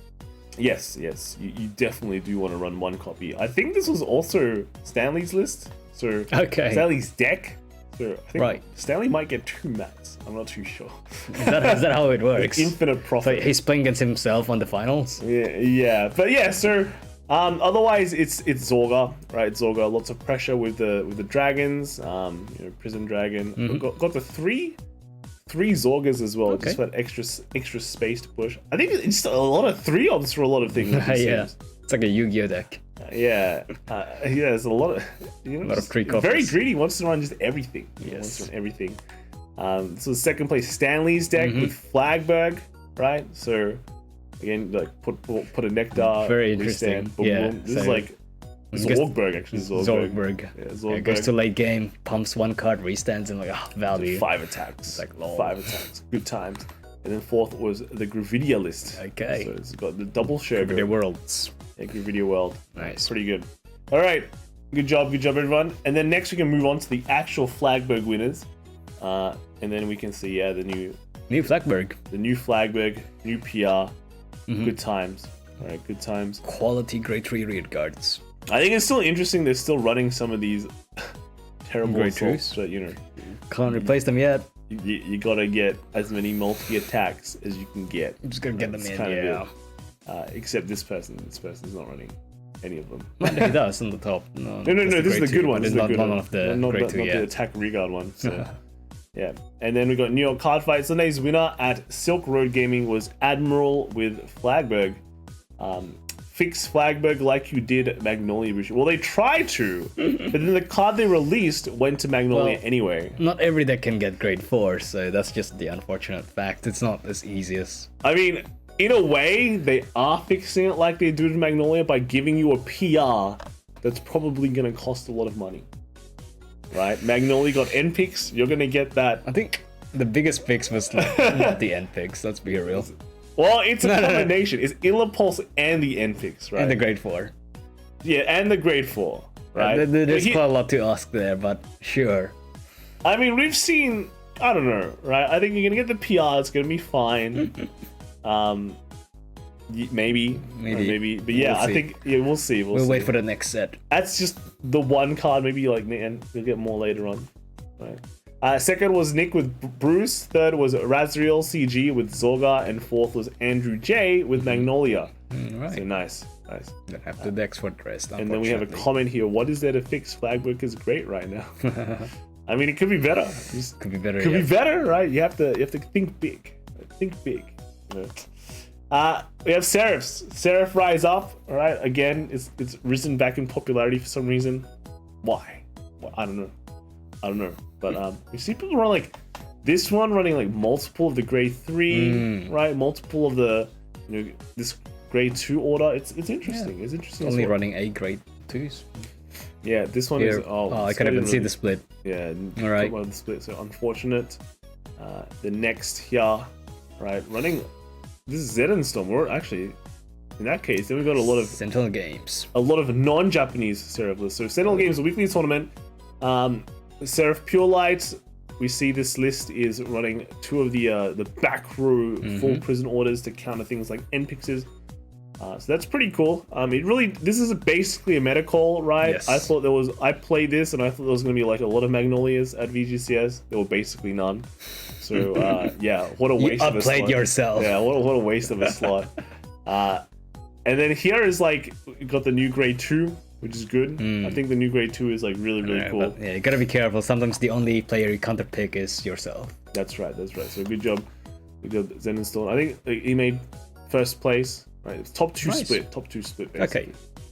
Yes. You definitely do want to run one copy. I think this was also Stanley's list. So Stanley's deck. So I think Stanley might get 2 mats. I'm not too sure. Is that how it works? Infinite profit. So he's playing against himself on the finals? Yeah. But yeah, so otherwise it's Zorga, right? Zorga, lots of pressure with the dragons, Prison Dragon. Got the three Zorgas as well, just for extra space to push. I think it's just a lot of 3-obs for a lot of things. Yeah, it's like a Yu-Gi-Oh deck. There's a lot of a lot of 3 copies. Very greedy, wants to run just everything. Wants to run everything. So second place Stanley's deck with Flagberg, right? So Again, like put a nectar. Very interesting. Boom, boom. This is like Zorgberg actually. Zorgberg. Yeah, Zorgberg. Yeah, goes to late game, pumps one card, restands, and like value. 5 attacks. It's like lol. 5 attacks. Good times. And then fourth was the Gravidia list. Okay. So it's got the double share. Gravidia Worlds. Yeah, Gravidia World. Nice. Pretty good. All right. Good job, everyone. And then next we can move on to the actual Flagberg winners. And then we can see, the new Flagberg. The new Flagberg, new PR. Good times. All right, good times. Quality grade 3 rear guards. I think it's still interesting. They're still running some of these terrible grade assaults, 2s. but you know, Can't replace them yet. You gotta get as many multi attacks as you can get. I'm just gonna get them in. Kind Yeah. of it. Except this person's not running any of them. No, he does on the top. No, No, this is the good one. This is not one of the grade 2 yet. The attack regard one. So. Yeah, and then we got New York card fight. Sunday's winner at Silk Road Gaming was Admiral with Flagberg. Fix Flagberg like you did Magnolia. Well, they tried to, but then the card they released went to Magnolia anyway. Not every deck can get grade 4, so that's just the unfortunate fact. It's not as easy as... I mean, in a way, they are fixing it like they do to Magnolia by giving you a PR that's probably going to cost a lot of money. Right? Magnolia got end picks. You're going to get that. I think the biggest fix was like, not the end picks, let's be real. Well, it's a combination. It's Illipulse and the end picks, right? And the grade 4. Yeah, and the grade 4, right? There's quite a lot to ask there, but sure. I mean, we've seen, I don't know, right? I think you're going to get the PR. It's going to be fine. Maybe. But yeah, I think we'll see. We'll wait for the next set. That's just the one card. Maybe and you'll get more later on. Right. Second was Nick with Bruce. Third was Razriel CG with Zorga, and fourth was Andrew J with Magnolia. Right. So nice. Don't have the decks for the rest. And then we have a comment here. What is there to fix? Flagberg is great right now. I mean, it could be better. Could be better. Be better, right? You have to think big. Think big. You know? We have Seraph Rise Up. All right, again, it's risen back in popularity for some reason. Why? Well, I don't know. But you see people run like this one running like multiple of the grade 3, right? Multiple of the this grade 2 order. It's interesting. Yeah. It's interesting. Only running 8 grade 2s. Yeah, this one is. I can't even see the split. Yeah. All right. The split. So unfortunate. The next here, right? Running. This is Zedenstorm. Or actually, in that case, then we got a lot of Sentinel Games. A lot of non-Japanese Seraph lists. So Sentinel Games, a weekly tournament. Seraph Pure Light. We see this list is running 2 of the back row full prison orders to counter things like NPixes. So that's pretty cool. This is basically a meta call, right? Yes. I played this and I thought there was going to be like a lot lot of Magnolias at VGCS. There were basically none. So yeah, what a waste of a slot. You outplayed yourself. Yeah, what a waste of a slot. And then here is like, we got the new grade 2, which is good. I think the new grade 2 is like really cool. Yeah, you gotta be careful. Sometimes the only player you counter pick is yourself. That's right. So good job. Zenenstone. I think he made first place. Right, it's top 2 split. Basically. Okay,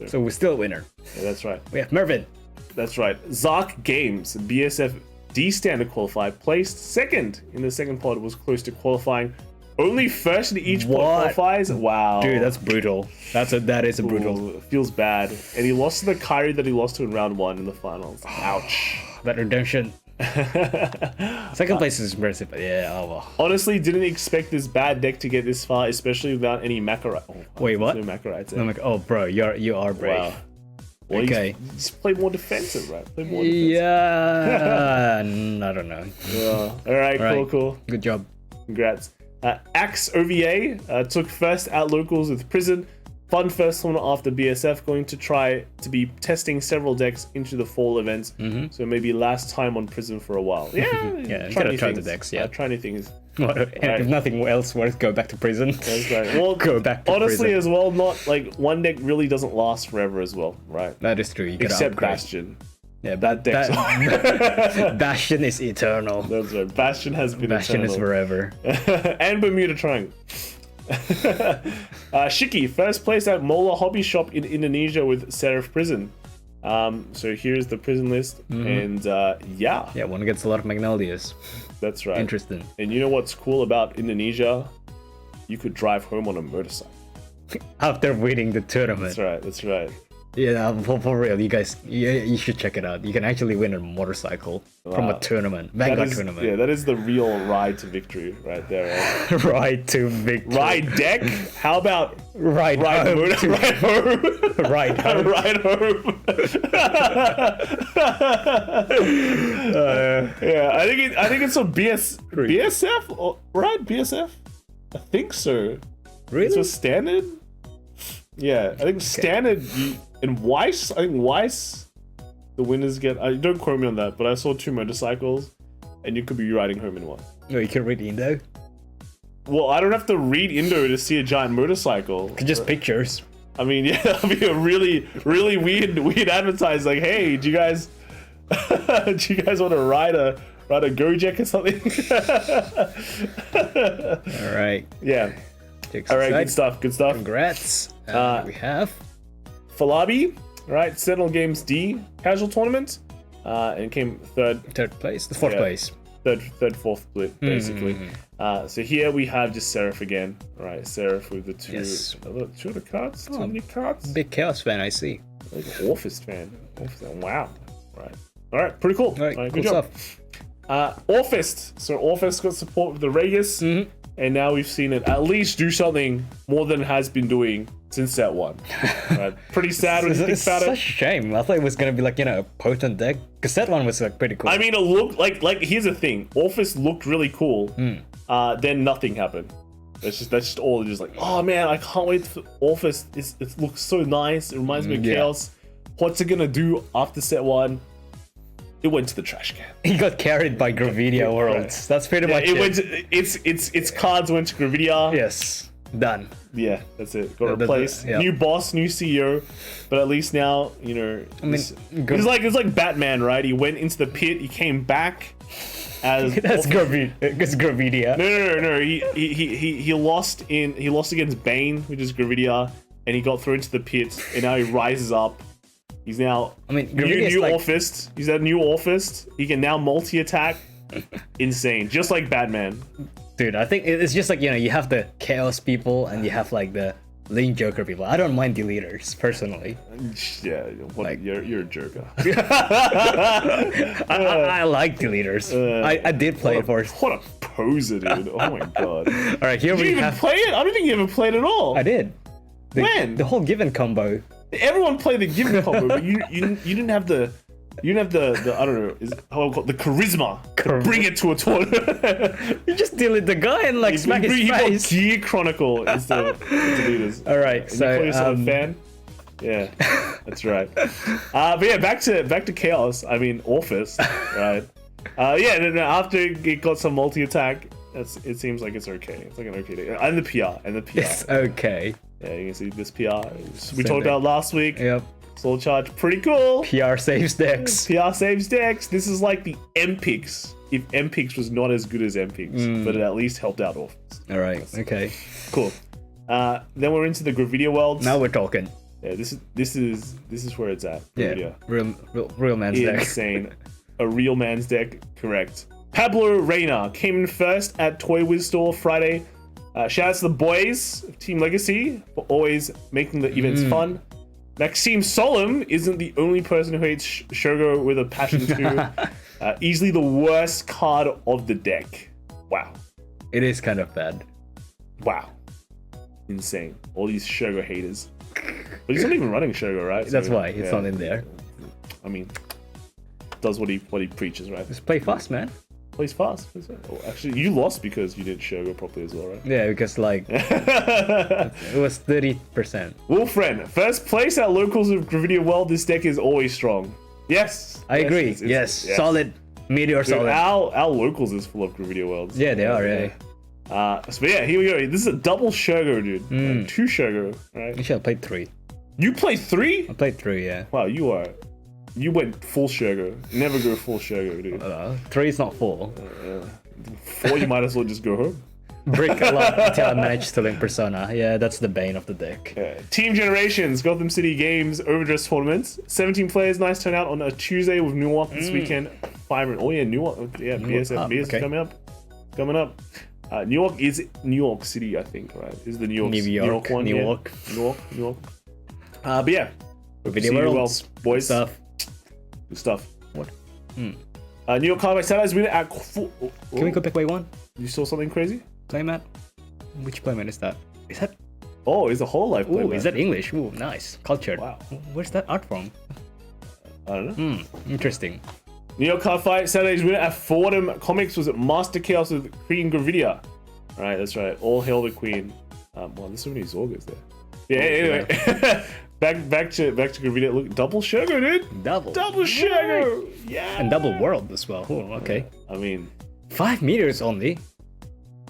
so we're still a winner. Yeah, that's right. We have Mervin. That's right. Zark Games, BSF D standard qualify, placed second in the second pod, was close to qualifying. Only first in each pod qualifies. Wow, dude, that's brutal. That is brutal. It feels bad. And he lost to the Kyrie that he lost to in round 1 in the finals. Ouch. That redemption. Second place is impressive, but yeah, oh well. Honestly, didn't expect this bad deck to get this far, especially without any Macarites. Wait, what? No Macarites. Oh, bro, you are brave. Wow. Well, okay. Just play more defensive, right? Yeah, I don't know. All right, cool. Good job. Congrats. Axe OVA took first at locals with Prison. Fun first tournament after BSF, going to try to be testing several decks into the fall events. So maybe last time on Prison for a while. Yeah, try the decks. Yeah, try new things. If nothing else works, go back to Prison. That's right. Well, go back to honestly Prison. As well. Not like one deck really doesn't last forever as well, right? That is true. You Except Bastion. Yeah, that deck. Bastion is eternal. That's right. Bastion has been Bastion eternal. is forever. And Bermuda Triangle. Shiki, first place at Mola Hobby Shop in Indonesia with Seraph Prison. So here's the prison list, and yeah, one gets a lot of Magnolias. That's right. Interesting. And you know what's cool about Indonesia? you could drive home on a motorcycle. After winning the tournament. That's right. That's right. Yeah, for real, you guys, you should check it out. You can actually win a motorcycle from a tournament, Vanguard tournament. Yeah, that is the real ride to victory right there. Right? Ride to victory. Ride deck? How about ride home? Ride home. Ride home. Ride home. Yeah, I think it's a BSF, right? BSF? I think so. Really? It's a standard. Yeah, I think standard and Weiss. I think Weiss, the winners get. Don't quote me on that, but I saw 2 motorcycles, and you could be riding home in one. No, you can read Indo. Well, I don't have to read Indo to see a giant motorcycle. Just pictures. I mean, yeah, that'd be a really weird advertise. Like, hey, do you guys want to ride a Gojek or something? All right. Yeah. All right, good stuff. Congrats. We have Falabi, right? Sentinel Games D casual tournament, and came third place, the fourth place, fourth split basically. So here we have just Seraph again, right? Seraph with the two of the cards, too many cards. Big Chaos fan, I see. Like an Orfist fan. Wow. Right. All right. Pretty cool. All right, good cool job. Stuff. Orfist. So Orfist got support with the Regis. And now we've seen it at least do something more than it has been doing since set 1. Right? Pretty sad when you think about it. It's such a shame. I thought it was going to be like, a potent deck. Because set 1 was like pretty cool. I mean, it looked like here's the thing. Orfist looked really cool. Then nothing happened. That's just all. Just like, oh man, I can't wait for Orfist. It looks so nice. It reminds me of Chaos. What's it going to do after set 1? It went to the trash can. He got carried by Gravidia Worlds. That's pretty much it. Its cards went to Gravidia. Yes, done. Yeah, that's it. Got replaced. New boss, new CEO, but at least now I mean, it's like Batman, right? He went into the pit. He came back as that's Gravidia. No. He lost against Bane, which is Gravidia, and he got thrown into the pit, and now he rises up. He's now new Orfist. He's a new Orfist. He can now multi-attack. Insane. Just like Batman. Dude, I think it's just like, you have the Chaos people and you have like the Link Joker people. I don't mind deleters, personally. Yeah, you're a joker. I like deleters. I did play it for... What a poser, dude. Oh my god. Alright, here we have... play it? I don't think you ever played it at all. I did. When? The whole given combo. Everyone played the given combo, but you didn't have the I don't know, the charisma to bring it to a tournament. You just deal with the guy and like smack his face. Gear Chronicle is the leaders. All right, so you call yourself a fan? Yeah, that's right. But yeah, back to Chaos. I mean Orfist, right? After it got some multi-attack, it seems like it's okay. It's like an okay deck. And the PR. It's okay. Yeah, you can see this PR. We talked about last week. Yep. Soul Charge, pretty cool. PR saves decks. PR saves decks. This is like the M-Pix. If M-Pix was not as good as M-Pix, but it at least helped out Orphans. All right. Okay. Cool. Then we're into the Gravidia worlds. Now we're talking. Yeah, this is where it's at. Gravidia. Yeah. Real man's deck. Insane. A real man's deck. Correct. Pablo Reyna came in first at Toy Wiz Store Friday. Shout out to the boys of Team Legacy for always making the events fun. Maxime Solom isn't the only person who hates Shogo with a passion too. Easily the worst card of the deck. Wow. It is kind of bad. Wow. Insane. All these Shogo haters. But he's not even running Shogo, right? That's why it's not in there. I mean, does what he preaches, right? Just play fast, man. Plays fast. Oh, actually, you lost because you didn't Shogo properly as well, right? Yeah, because like it was 30%. Wolfren, first place at locals of Gravidia World. This deck is always strong. Yes, I agree. Yes, solid. Meteor solid. Our locals is full of Gravidia Worlds. Yeah, they are. Yeah. So yeah, here we go. This is a double Shogo, dude. 2 Shogo, right? Actually, I played 3. You played 3? I played 3. Yeah. Wow, you went full Shogo. Never go full Shogo, dude. 3 is not full. 4, you might as well just go home. Brick a lot until I managed to link Persona. Yeah, that's the bane of the deck. Team Generations, Gotham City Games Overdress Tournaments. 17 players, nice turnout on a Tuesday with Newark this weekend. 5 oh yeah, Newark. Yeah, BSF coming up. New York is New York City, I think, right? Is the New York one? New York. But yeah. Video worlds, boys. Stuff. Good stuff. What? New York Carbide Satellites winner at. Can we go back way one? You saw something crazy? Playmat? Which playmat is that? Is that? Oh, it's a whole life playmat. Oh, is that English? Ooh, nice. Cultured. Wow. Where's that art from? I don't know. Interesting. New York Carbide Satellite's winner at Fordham Comics was Master Chaos with Queen Gravidia. Right, that's right. All hail the Queen. Wow, there's so many Zorgas there. Yeah, anyway. back to Gravidia. Look, double Shogo, dude. Double Shogo. Yeah. And double world as well. Oh, okay. I mean, 5 meters only.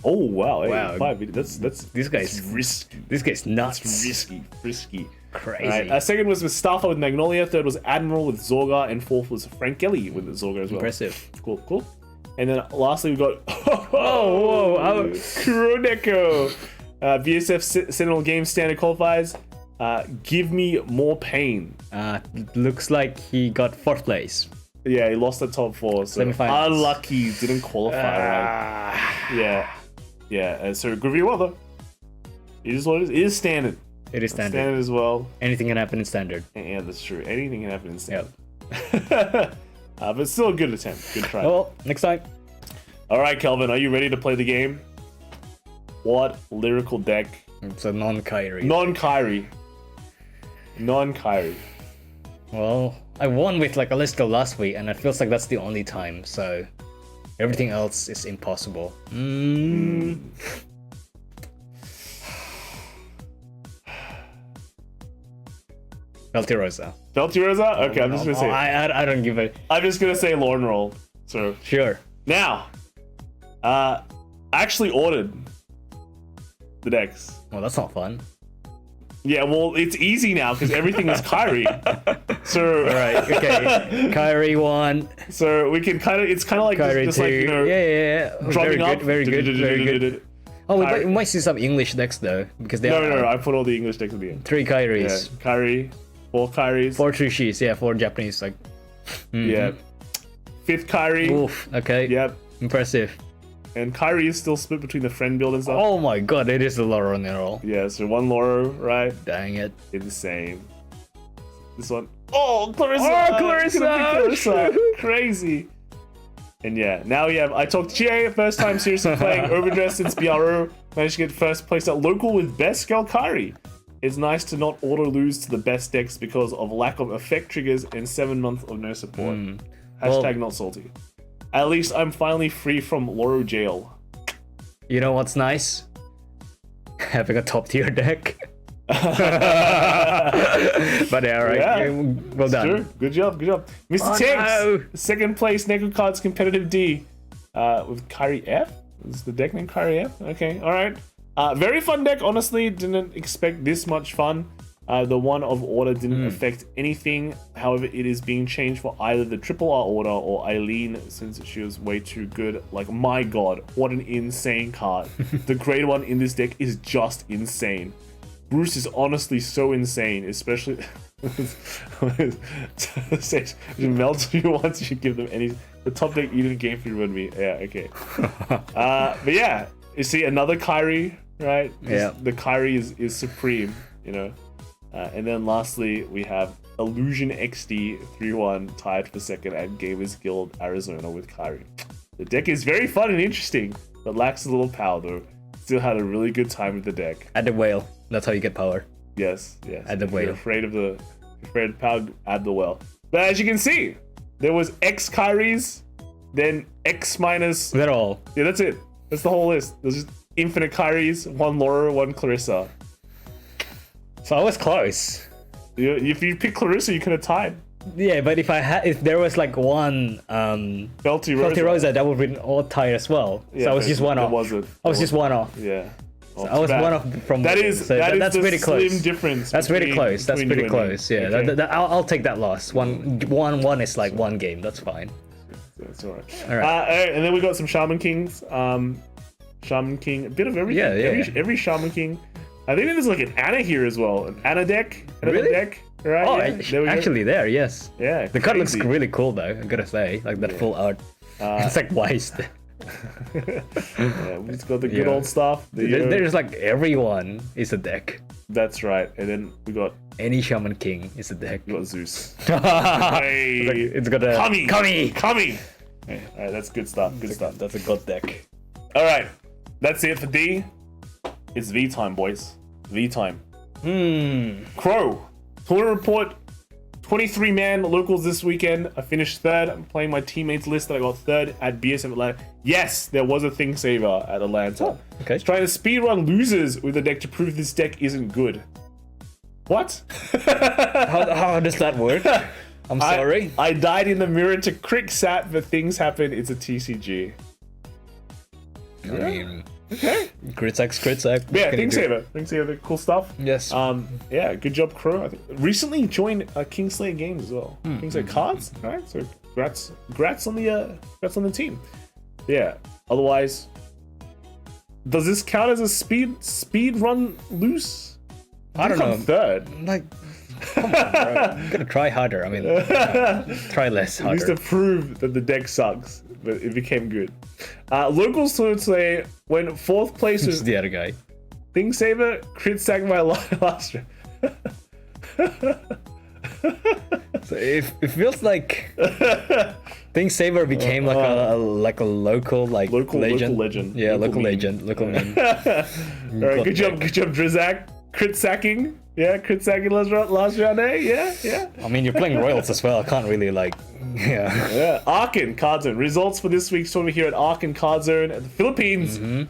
Oh wow! Hey, Wow. 5 meters. That's This guy's risky. This guy's nuts. That's risky. Crazy. Right. Second was Mustafa with Magnolia. Third was Admiral with Zorga, and fourth was Frank Kelly with Zorga as well. Impressive. Cool. And then lastly we got Kuroneko. VSF Sentinel Games Standard qualifiers. Give me more pain. Looks like he got 4th place. Yeah, he lost the top 4. So Semifinals. unlucky, didn't qualify. Right? Yeah. So Gravidia, well though. It is what it is. It is standard. It is standard. Standard as well. Anything can happen in standard. Yeah, that's true. Anything can happen in standard. Yep. But still a good attempt. Good try. Well, next time. All right, Kelvin, are you ready to play the game? What lyrical deck? It's a non-Kyrie. Non-Kyrie. Well, I won with like Alisto last week, and it feels like that's the only time. So everything else is impossible. Beltirosa. Okay, I'm just gonna say. I don't give a. I'm just gonna say Lorne Roll. So Sure. now, I actually ordered the decks. Well, that's not fun. Yeah, well, it's easy now because everything is Kyrie. So Right. Okay. Kyrie 1. So we can kind of. It's kind of like Kyrie just 2. like, you know, Yeah. dropping up. Very good. Oh, we might see some English decks though, because they No. I put all the English decks at the end. 3 Kyries. Yeah, Kyrie, 4 Kyries. 4 Trishis, yeah, 4 Japanese, like. Yeah. 5th Kyrie. Oof, okay. Yep. Impressive. And Kyrie is still split between the friend build and stuff. Oh my god, it is the Loro Nero. Yeah, so 1 Loro, right? Dang it. Insane. This one. Oh, Clarissa! Oh, Clarissa! Crazy. And yeah, now we have. I talked to Chie, first time seriously playing Overdress since BRO. Managed to get first place at local with best scale Kyrie. It's nice to not auto lose to the best decks because of lack of effect triggers and 7 months of no support. Hashtag not salty. At least I'm finally free from Loro jail. You know what's nice? Having a top tier deck. But yeah, right. Yeah. Well done. Sure. Good job. Mr. Tiggs, second place Neko Cards competitive D with Kyrie F. Is the deck name Kyrie F? Okay, alright. Very fun deck, honestly. Didn't expect this much fun. The one of order didn't affect anything. However, it is being changed for either the triple R order or Eileen since she was way too good. Like, my god, what an insane card. The grade 1 in this deck is just insane. Bruce is honestly so insane, especially melt you once you give them any. The top deck you didn't game through would be. Yeah, okay. But yeah, you see another Kyrie, right? Yeah. The Kyrie is supreme, you know. And then lastly, we have Illusion XD 3-1 tied for second at Gamers Guild Arizona with Kyrie. The deck is very fun and interesting, but lacks a little power though. Still had a really good time with the deck. Add the whale. That's how you get power. Yes. Add the If whale. you're afraid of power, add the whale. But as you can see, there was X Kyries, then X minus. They're all. Yeah, that's it. That's the whole list. There's just infinite Kyries, 1 Laura, 1 Clarissa. So I was close. If you pick Clarissa, you could have tied. Yeah, but if there was like one Belty Rosa, that would have been all tied as well. Yeah, so I was just one off. I was just one off. Yeah. So I was one off from that is so that is that's the pretty close. Slim difference. That's pretty close. That's between pretty you and close. me. Yeah, Okay. I'll take that loss. One is like one game. That's fine. That's alright. All right. And then we got some Shaman Kings. Shaman King, a bit of everything. Yeah. Every Shaman King. I think there's like an Anna here as well. An Anna deck. Really? Deck, right? Oh, yeah. There we go. actually, yes. Yeah. The card looks crazy. really cool though. I gotta say, like that full art. It's like Weist. Yeah, we've got the good old stuff. There's like everyone is a deck. That's right. And then we got any Shaman King is a deck. We got Zeus. Hey. It's got a Kami. Hey, all right, that's good stuff. Good stuff. That's a god deck. All right, that's it for D. It's V time, boys. V time. Crow. Tournament report. 23-man locals this weekend. I finished third. I'm playing my teammates list that I got third at BSM Atlanta. Yes, there was a thing saver at Atlanta. Oh, okay. He's trying to speedrun losers with the deck to prove this deck isn't good. What? How does that work? I'm sorry. I died in the mirror to Crick Sat, but things happen. It's a TCG. I mean, okay. Crit sack. Yeah, thing saver, cool stuff. Yes. Yeah, good job, Crow. I think recently joined Kingslayer Games as well. Kingslayer Cards, right? So congrats on the team. Yeah. Otherwise, does this count as a speed run loose? I don't know. Third. Like, come on, bro. You gotta try harder. I mean, try less harder. Used to prove that the deck sucks, but it became good. Locals today when fourth place was the other guy. Thing Saver crit sack my last round. So it feels like Thing Saver became like a local legend. Yeah, local legend. Local meme. Alright, good job, Drizak. Crit sacking. Yeah, crit sacking last round, eh? Yeah. I mean, you're playing Royals as well. I can't really Yeah. Arkan Card Zone. Results for this week's tournament here at Arkan Card Zone at the Philippines. You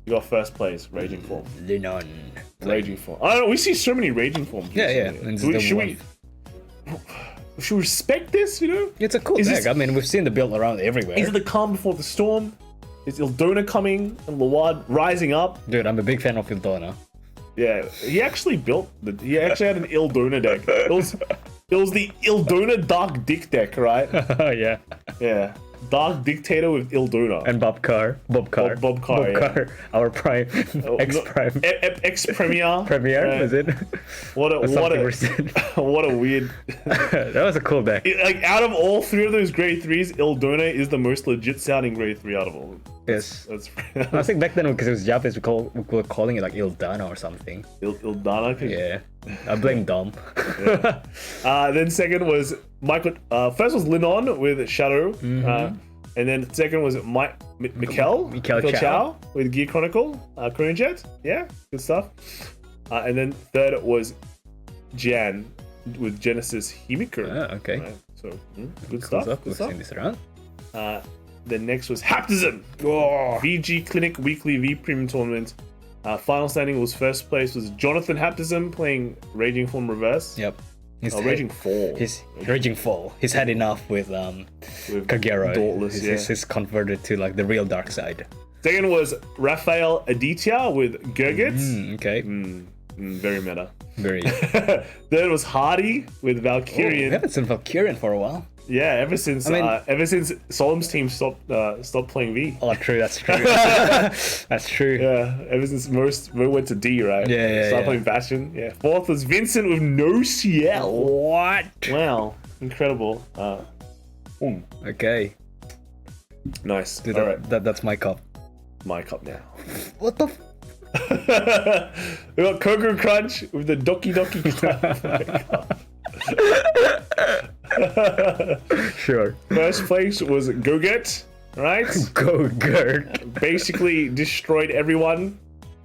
got first place, Raging Form. Linon. Raging Form. I don't know, we see so many Raging Forms. Yeah. Should we respect this, you know? It's a cool deck. I mean, we've seen the build around everywhere. Is it the calm before the storm? Is Ildona coming and Lawad rising up? Dude, I'm a big fan of Ildona. Yeah, he actually he actually had an Ildona deck. It was the Ildona Dark Dick deck, right? Yeah. Yeah. Dark Dictator with Ildona. And Bob Carr, our prime, X-Prime. X-Premier. Premier, was it? What a weird... That was a cool deck. Like, out of all three of those grade 3s, Ildona is the most legit sounding grade 3 out of all. Yes. I think back then, because it was Japanese, we were calling it like Ildana or something. Ildana? Yeah. I blame Dom. Then second was Michael. First was Linon with Shadow. And then second was Mikel Chow with Gear Chronicle. Korean Jet. Yeah, good stuff. And then third was Jan with Genesis Himiko. Okay. Right, so, good stuff. We've seen this around. Then next was Haptism. VG Clinic Weekly V Premium Tournament. Final standing was first place was Jonathan Haptism playing Raging Form Reverse. Yep. Raging Fall. Raging Fall. He's had enough with Kagero. Dauntless, he's converted to like the real dark side. Second was Raphael Aditya with Gurgit. Okay. Very meta. Very. Third was Hardy with Valkyrian. We haven't seen Valkyrian for a while. Yeah, ever since Solemn's team stopped playing V. Oh, true. That's true. That's true. Yeah, ever since Mo went to D, right? Yeah. Started playing Bastion. Yeah. Fourth was Vincent with Nociel. What? Wow, incredible. Okay. Nice. Dude, all right. That's my cup. My cup now. What the? We got Coco Crunch with the Doki Doki Club. Sure. First place was Go-Get, right? Go-Get. Basically destroyed everyone,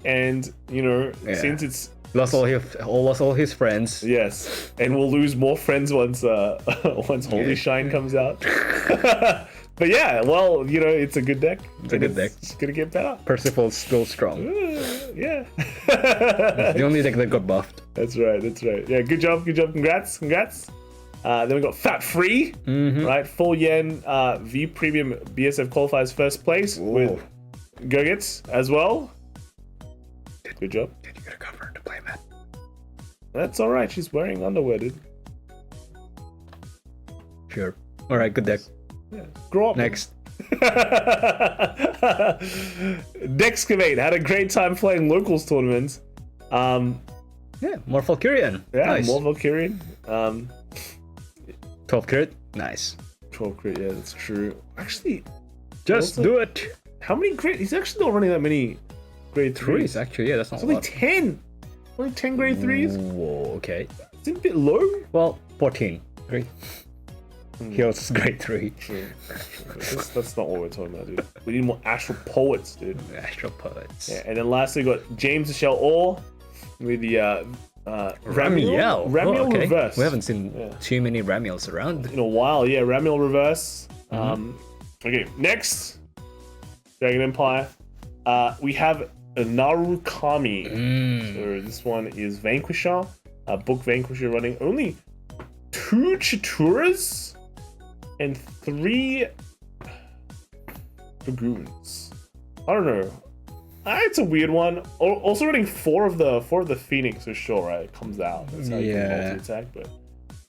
and since it's lost all his friends. Yes, and we'll lose more friends once Holy Shine comes out. But yeah, well, it's a good deck. It's a good deck. It's gonna get better. Percival's still strong. Yeah. It's the only deck that got buffed. That's right. Yeah, good job. Congrats. Then we got Fat Free, right? Full Yen V Premium BSF qualifies first place with Gurgits as well. Good job. Dude, you gotta cover to play, man. That's all right. She's wearing underwear, dude. Sure. All right, good deck. Yeah. Grow up. Next. Dexcavate had a great time playing locals tournaments. Yeah, more Valkyrian. Yeah, nice. more Valkyrian. 12 crit. Nice. 12 crit, yeah, that's true. Actually, Just do it. How many grade? He's actually not running that many grade 3s. Actually, yeah, that's not it's only 10. Only 10 grade 3s. Whoa, okay. It's a bit low. Well, 14. Great. Heals is grade 3. True. That's not what we're talking about, dude. We need more Astral Poets, dude. Astral Poets. Yeah, and then lastly, we got James Nociel Orr with the Ramiel. Ramiel Reverse. We haven't seen too many Ramiels around. In a while, yeah. Ramiel Reverse. Okay, next. Dragon Empire. We have a Narukami. So this one is Vanquisher. Book Vanquisher running only 2 Chituras and 3 Dragoons. I don't know. It's a weird one. Also running 4 of the Phoenix for sure, right? It comes out. That's how you can multi-attack, but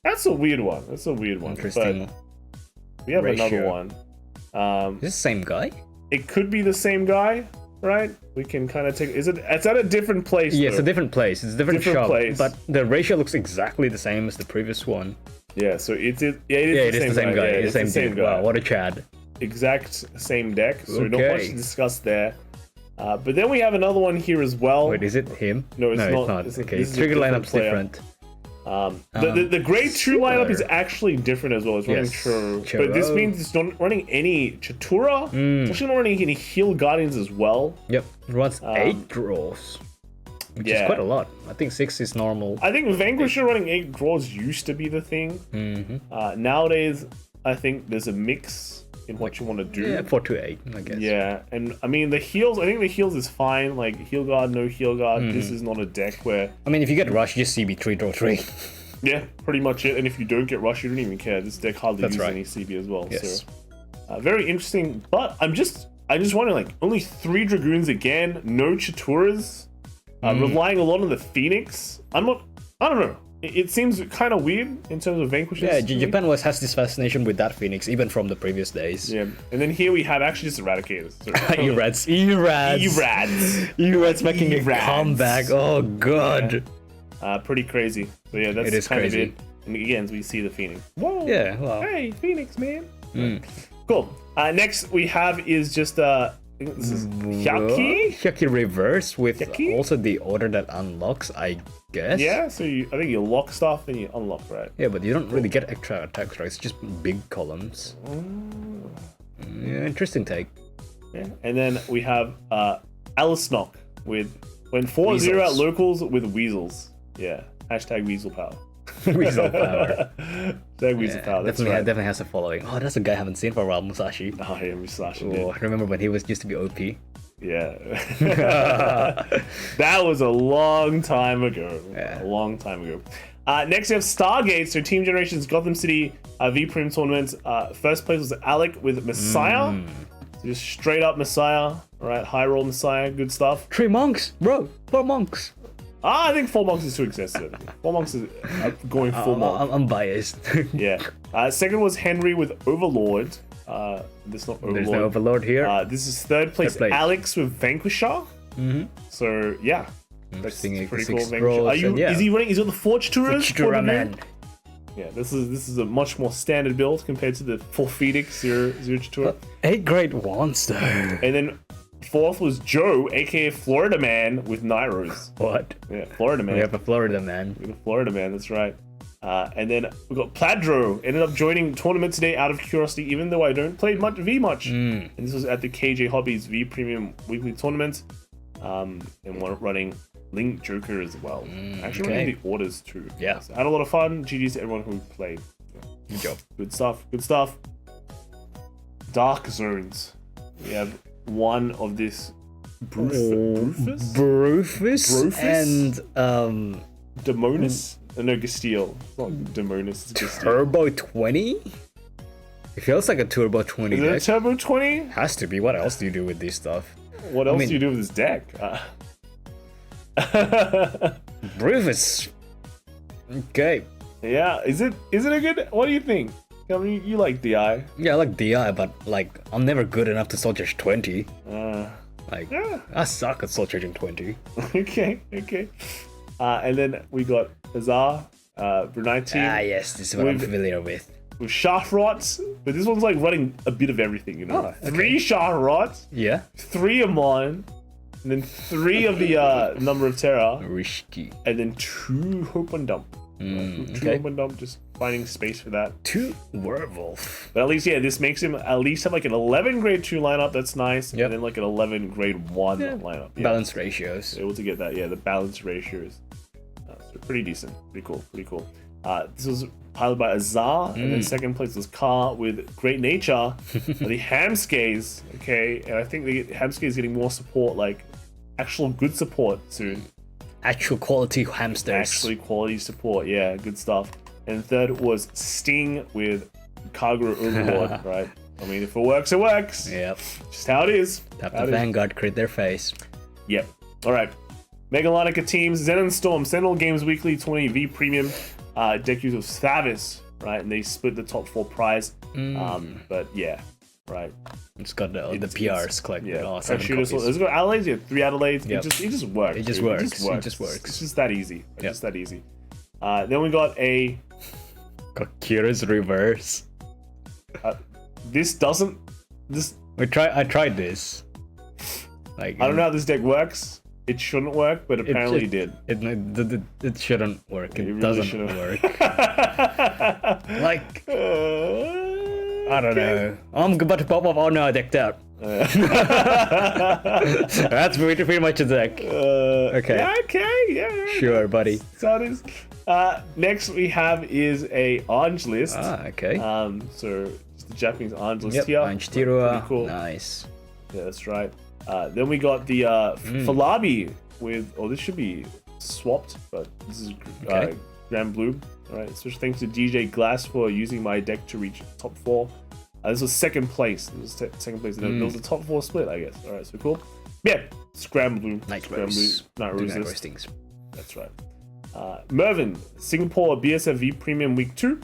that's a weird one. Interesting. But we have another one. Is this the same guy? It could be the same guy, right? We can kind of take. It's at a different place. Yeah, though. it's a different place. It's a different shop, place. But the ratio looks exactly the same as the previous one. Yeah, so it is the same guy. Yeah, it's the same guy. Wow, what a Chad. Exact same deck. So not much to discuss there. But then we have another one here as well. Wait, is it him? No, it's not. Okay, trigger lineup's different. The grade 2 lineup is actually different as well. It's running Churro. But this means it's not running any Chatura. It's actually not running any Heal Guardians as well. Yep, it runs 8 draws. Which is quite a lot. I think 6 is normal. I think Vanquisher running 8 draws used to be the thing. Nowadays, I think there's a mix in what you want to do. Yeah, 4 to 8, I guess. Yeah, and I mean the heals. I think the heals is fine. Like Heal Guard, no Heal Guard. This is not a deck where. I mean, if you get Rush, you just CB3 draw 3. Yeah, pretty much it. And if you don't get Rush, you don't even care. This deck hardly uses any CB as well. Yes. So very interesting. But I just wondering, like, only 3 Dragoons again, no Chituras, relying a lot on the Phoenix. I don't know. It seems kind of weird in terms of Vanquishes. Yeah, Japan has this fascination with that Phoenix, even from the previous days. Yeah, and then here we have actually just Eradicators. Erads making a comeback. Oh, God. Yeah. Pretty crazy. So yeah, that's kind of it. And again, we see the Phoenix. Whoa. Yeah, well. Hey, Phoenix, man. Cool. Next we have is just this is Hyaki Reverse with also the order that unlocks, I guess. Yeah, so I think you lock stuff and you unlock, right? Yeah, but you don't really get extra attacks, right? It's just big columns. Yeah, interesting take. Yeah. And then we have Alice Knock with when 4-0 at locals with Weasels. Yeah. Hashtag Weasel Power. Weasel Power. Weasel Power. That's definitely has a following. Oh, that's a guy I haven't seen for a while, Musashi. Oh yeah, Musashi. Oh, I remember when he used to be OP. Yeah. That was a long time ago. Yeah. A long time ago. Next we have Stargate, so Team Generations Gotham City V-Prim tournament. First place was Alec with Messiah. So just straight up Messiah. Alright, high roll Messiah, good stuff. 3 monks, bro. 4 monks. I think 4 monks is too excessive. 4 monks is going full monk. I'm biased. Yeah. Second was Henry with Overlord. There's no Overlord. There's no Overlord here. This is third place. Alex with Vanquisher. So yeah, that's pretty cool. Is he running? Is it the Forge Tourers? Chitura man. Yeah, this is a much more standard build compared to the 4 Phoenix 0 Chitura. 8 great ones though. And then fourth was Joe, aka Florida Man with Nyros. What? Yeah, Florida Man. We have a Florida Man. We have a Florida Man, that's right. And then we got Pladro, ended up joining tournament today out of curiosity, even though I don't play much. And this was at the KJ Hobbies V Premium Weekly Tournament. And we're running Link Joker as well. Actually running the orders too. Yeah. So I had a lot of fun. GG's to everyone who played. Good job. Good stuff. Dark Zones. We have one of this Brufus and Demonis. No, Gasteel. It's not Demonis, it's Gasteel. Turbo 20? It feels like a Turbo 20 deck. Is it a Turbo 20? Has to be. What else do you do with this stuff? What else do you do with this deck? Brufus. Okay. Yeah, is it a good? What do you think? I mean, you like DI. Yeah, I like DI, but like I'm never good enough to Soul Charge 20. I suck at Soul Charging 20. Okay. And then we got Azar, Brunei team. Yes, this is what I'm familiar with. with Shafrots, but this one's like running a bit of everything, you know. Oh, okay. 3 Shafrots, Yeah. 3 Amon, and then 3 of the number of Terra, Risky. and then 2 Hope and Dump. 2 Hope and Dump, just finding space for that. 2 Werewolf. But at least, yeah, this makes him at least have like an 11 grade 2 lineup. That's nice. Yep. And then like an 11 grade 1 lineup. Yeah. Balanced ratios. Able to get that. Yeah, the balance ratios. So pretty decent. Pretty cool. Pretty cool. This was piloted by Azar, and then second place was Car with Great Nature. The Hamskays, okay, and I think the Hamskay is getting more support, like actual good support soon. Actual quality hamsters. Actually quality support, yeah, good stuff. And third was Sting with Kagura Overlord, right? I mean, if it works, it works. Yep. Just how it is. Tap the Vanguard, crit their face. Yep. All right. Megalonica teams, Zen and Storm, Sentinel Games Weekly 20V Premium. Deck use of Thavis, right? And they split the top 4 prize. But yeah, right. It's got the PRs collected. Yeah. Oh, It's got Adelaides, yeah, 3 Adelaides. Yep. It just works. It just dude. works. It just works. It's just that easy. It's just that easy. Then we got a... Got Kira's reverse. This doesn't... I tried this. Like I don't know how this deck works. It shouldn't work, but apparently it did. It shouldn't work. It really doesn't shouldn't. work. Like, I don't know. I'm about to pop up. Oh no, I decked out. That's pretty much a deck. Okay. Yeah, okay, yeah. Sure, buddy. So it is. Next we have is a Orange list. Okay. So it's the Japanese Orange list Yep, here. Orange Tirua. Pretty cool. Nice. Yeah, that's right. Then we got the Falabi with, this should be swapped, but this is Granblue. All right, special thanks to DJ Glass for using my deck to reach top 4. This was second place. This was second place. There was a top 4 split, I guess. All right, so cool. Yeah, it's Granblue. Night Granblue. Night Rose Roses. things. That's right. Mervin, Singapore BSFV Premium Week 2.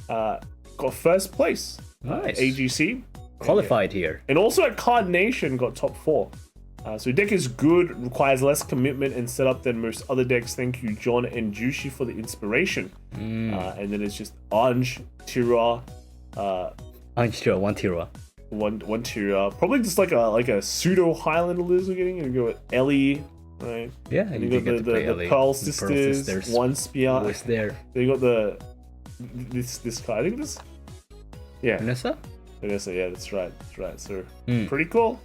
Got first place. Nice. AGC. Qualified here. And also at Card Nation got top 4. So your deck is good, requires less commitment and setup than most other decks. Thank you, John and Jushi, for the inspiration. And then it's just Anj, Tira, Anj Tira, 1 Tira. One Tira. Probably just like a pseudo Highlander list we're getting. And you go with Ellie, right? Yeah, and you got the Pearl Sisters, 1 Spear. Always there. Then you got this card. I think this. Yeah. Vanessa, yeah, that's right. So pretty cool.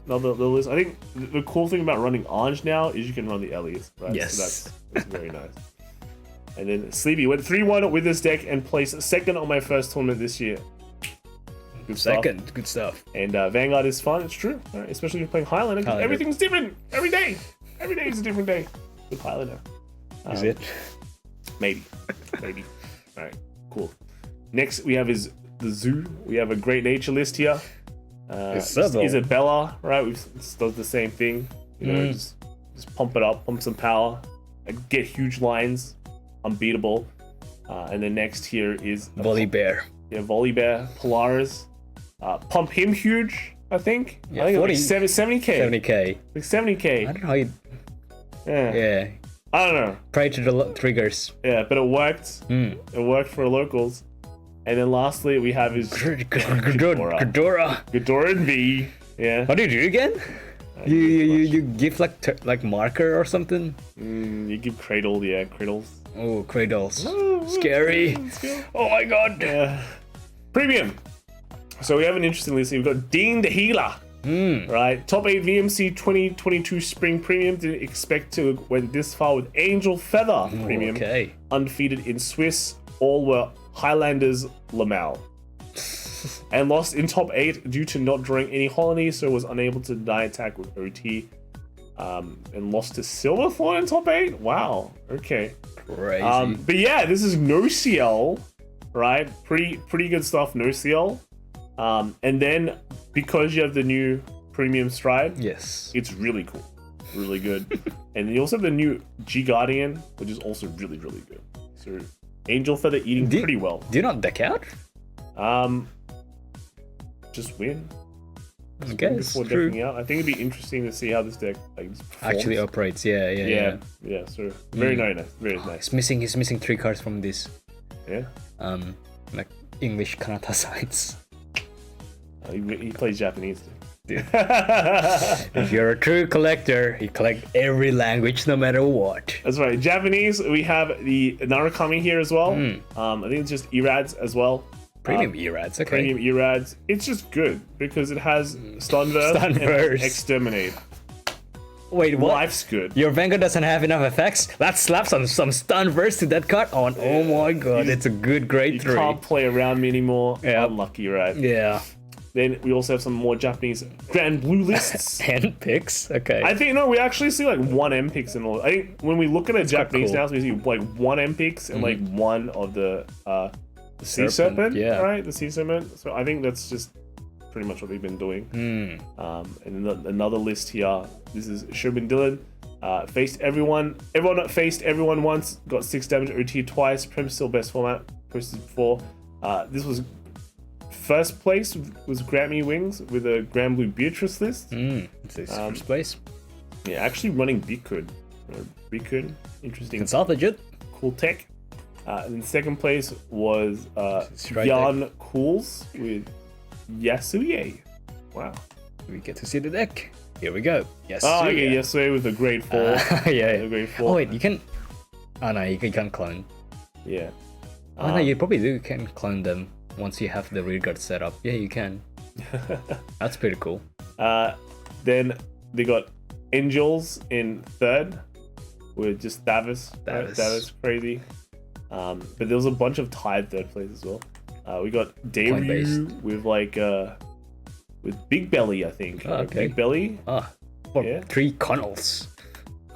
Another list. I think the cool thing about running Anj now is you can run the Ellies, right? Yes. So that's very nice. And then Sleepy went 3-1 with this deck and placed second on my first tournament this year. Good stuff. Good stuff. And Vanguard is fun, it's true. Right? Especially if you're playing Highlander. Everything's different every day. Every day is a different day with Highlander. Is it? Maybe. Alright, cool. Next we have is the Zoo. We have a Great Nature list here. Isabella, right? Does the same thing. You know, just pump it up, pump some power, get huge lines, unbeatable. And then next here is Volibear. Yeah, Volibear, Polaris. Pump him huge, I think. Yeah, I think 40, like 70k. 70k. Like 70k. I don't know how you... Yeah. I don't know. Pray to the triggers. Yeah, but it worked. It worked for locals. And then lastly, we have his Ghidorah. Ghidorah and V. Yeah. What do you do again? You give like marker or something? You give Cradle, yeah, Cradles. Oh, Cradles. Scary. Oh my god. Premium. So we have an interesting list. We've got Dean the Healer. Right. Top 8 VMC 2022 Spring Premium. Didn't expect to went this far with Angel Feather Premium. Okay. Undefeated in Swiss. All were Highlanders Lamau. And lost in top 8 due to not drawing any Holony, so was unable to deny attack with OT. And lost to Silverthorn in top 8? Wow. Okay. Crazy. But yeah, this is Nociel, right? Pretty good stuff, Nociel. And then because you have the new Premium Stride, yes, it's really cool. Really good. And then you also have the new G Guardian, which is also really good. So Angel Feather eating pretty well. Do you not deck out? Just win. Okay, before decking out. I think it'd be interesting to see how this deck actually operates. Yeah. So very nice. Very nice. He's missing 3 cards from this. Yeah. like English Kanata signs. He plays Japanese too. If you're a true collector, you collect every language no matter what. That's right. Japanese, we have the Narukami here as well. I think it's just Erads as well. Premium Erads, okay. Premium Erads. It's just good because it has Stunverse and Exterminate. Wait, what? Life's good. Your Vanguard doesn't have enough effects? Let's slap some Stunverse to that card on. Oh my god, it's a good grade 3. You can't play around me anymore. Unlucky, right? Yeah. Then we also have some more Japanese Granblue lists. And picks? Okay. I think, no, we actually see like 1 M picks in all. I think when we look at a Japanese now, we see like 1 M picks and like 1 of the Sea Serpent, right? The Sea Serpent. So I think that's just pretty much what they've been doing. And another list here. This is Sherman Dillon. Faced everyone. Everyone that faced everyone once. Got 6 damage OT twice. Prem still best format. Posted before. This was first place was Grammy Wings with a Granblue Beatrice list. It's first place. Yeah, actually running Bikun. Interesting. Consult legit. Cool tech. And then second place was Jan Cools with Yasuye. Wow. We get to see the deck. Here we go. Yes. Oh, okay, Yasuye with a grade 4. Yeah. Grade 4. Oh wait, you can. Oh no, you can't clone. Yeah. Oh no, you probably can clone them once you have the rear guard set up. Yeah, you can. That's pretty cool. Then they got Angels in third with just Davos. Davos crazy. But there was a bunch of tied third place as well. We got Dairyu with like with Big Belly, I think. Oh, okay. Big Belly. Yeah. 3 Connells.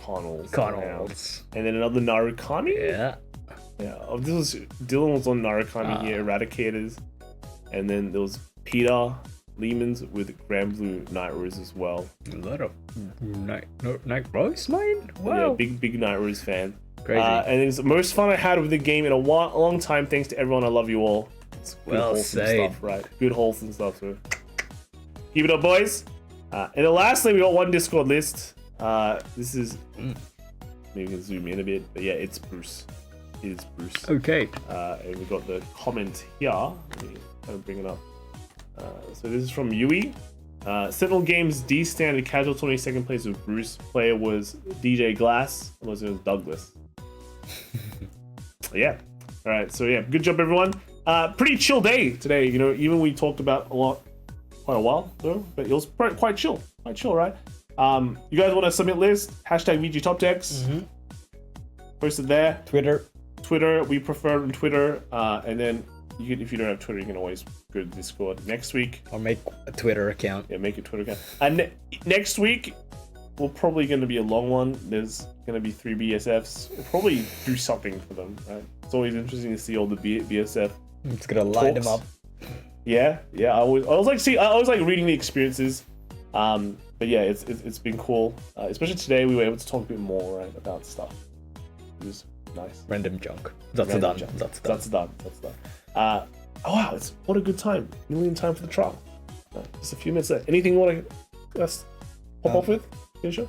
Connells. And then another Narukami. Yeah. Dylan was on Narukami here, Eradicators. And then there was Peter Lehmans with Granblue Night Rose as well. A lot of Night Rose, man? Wow. Yeah, big Night Rose fan. Crazy. And it's the most fun I had with the game in a long time. Thanks to everyone. I love you all. It's good, wholesome stuff, right? Good, wholesome stuff. So keep it up, boys. And then lastly, we got one Discord list. This is... Maybe we can zoom in a bit. But yeah, it's Bruce. It is Bruce. Okay. And we got the comment here. Let me kind of bring it up. So this is from Yui. Sentinel Games D standard casual 22nd place with Bruce. Player was DJ Glass. Unless it was Douglas. Yeah. All right. So yeah, good job everyone. Pretty chill day today. You know, even we talked about quite a while though, but it was quite chill. Quite chill, right? You guys want to submit list? Hashtag VG Top Decks. Posted there. Twitter. We prefer on Twitter. And then if you don't have Twitter, you can always go to Discord next week. Or make a Twitter account. Yeah, make a Twitter account. And next week, we're probably going to be a long one. There's going to be 3 BSFs. We'll probably do something for them, right? It's always interesting to see all the BSF. It's going to line them up. Yeah. I always like reading the experiences. But yeah, it's been cool. Especially today, we were able to talk a bit more, right, about stuff. It was nice. Random junk. That's done. Oh wow, what a good time. Million time for the trial. Just a few minutes there. Anything you want to pop off with? Finish up?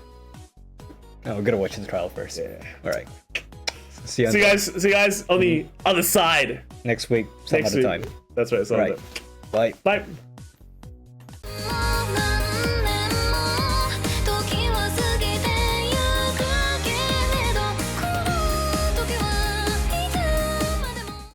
No, we're gonna watch the trial first. Yeah. All right. See you guys on the other side. Next week, some other time. That's right. Bye. Bye.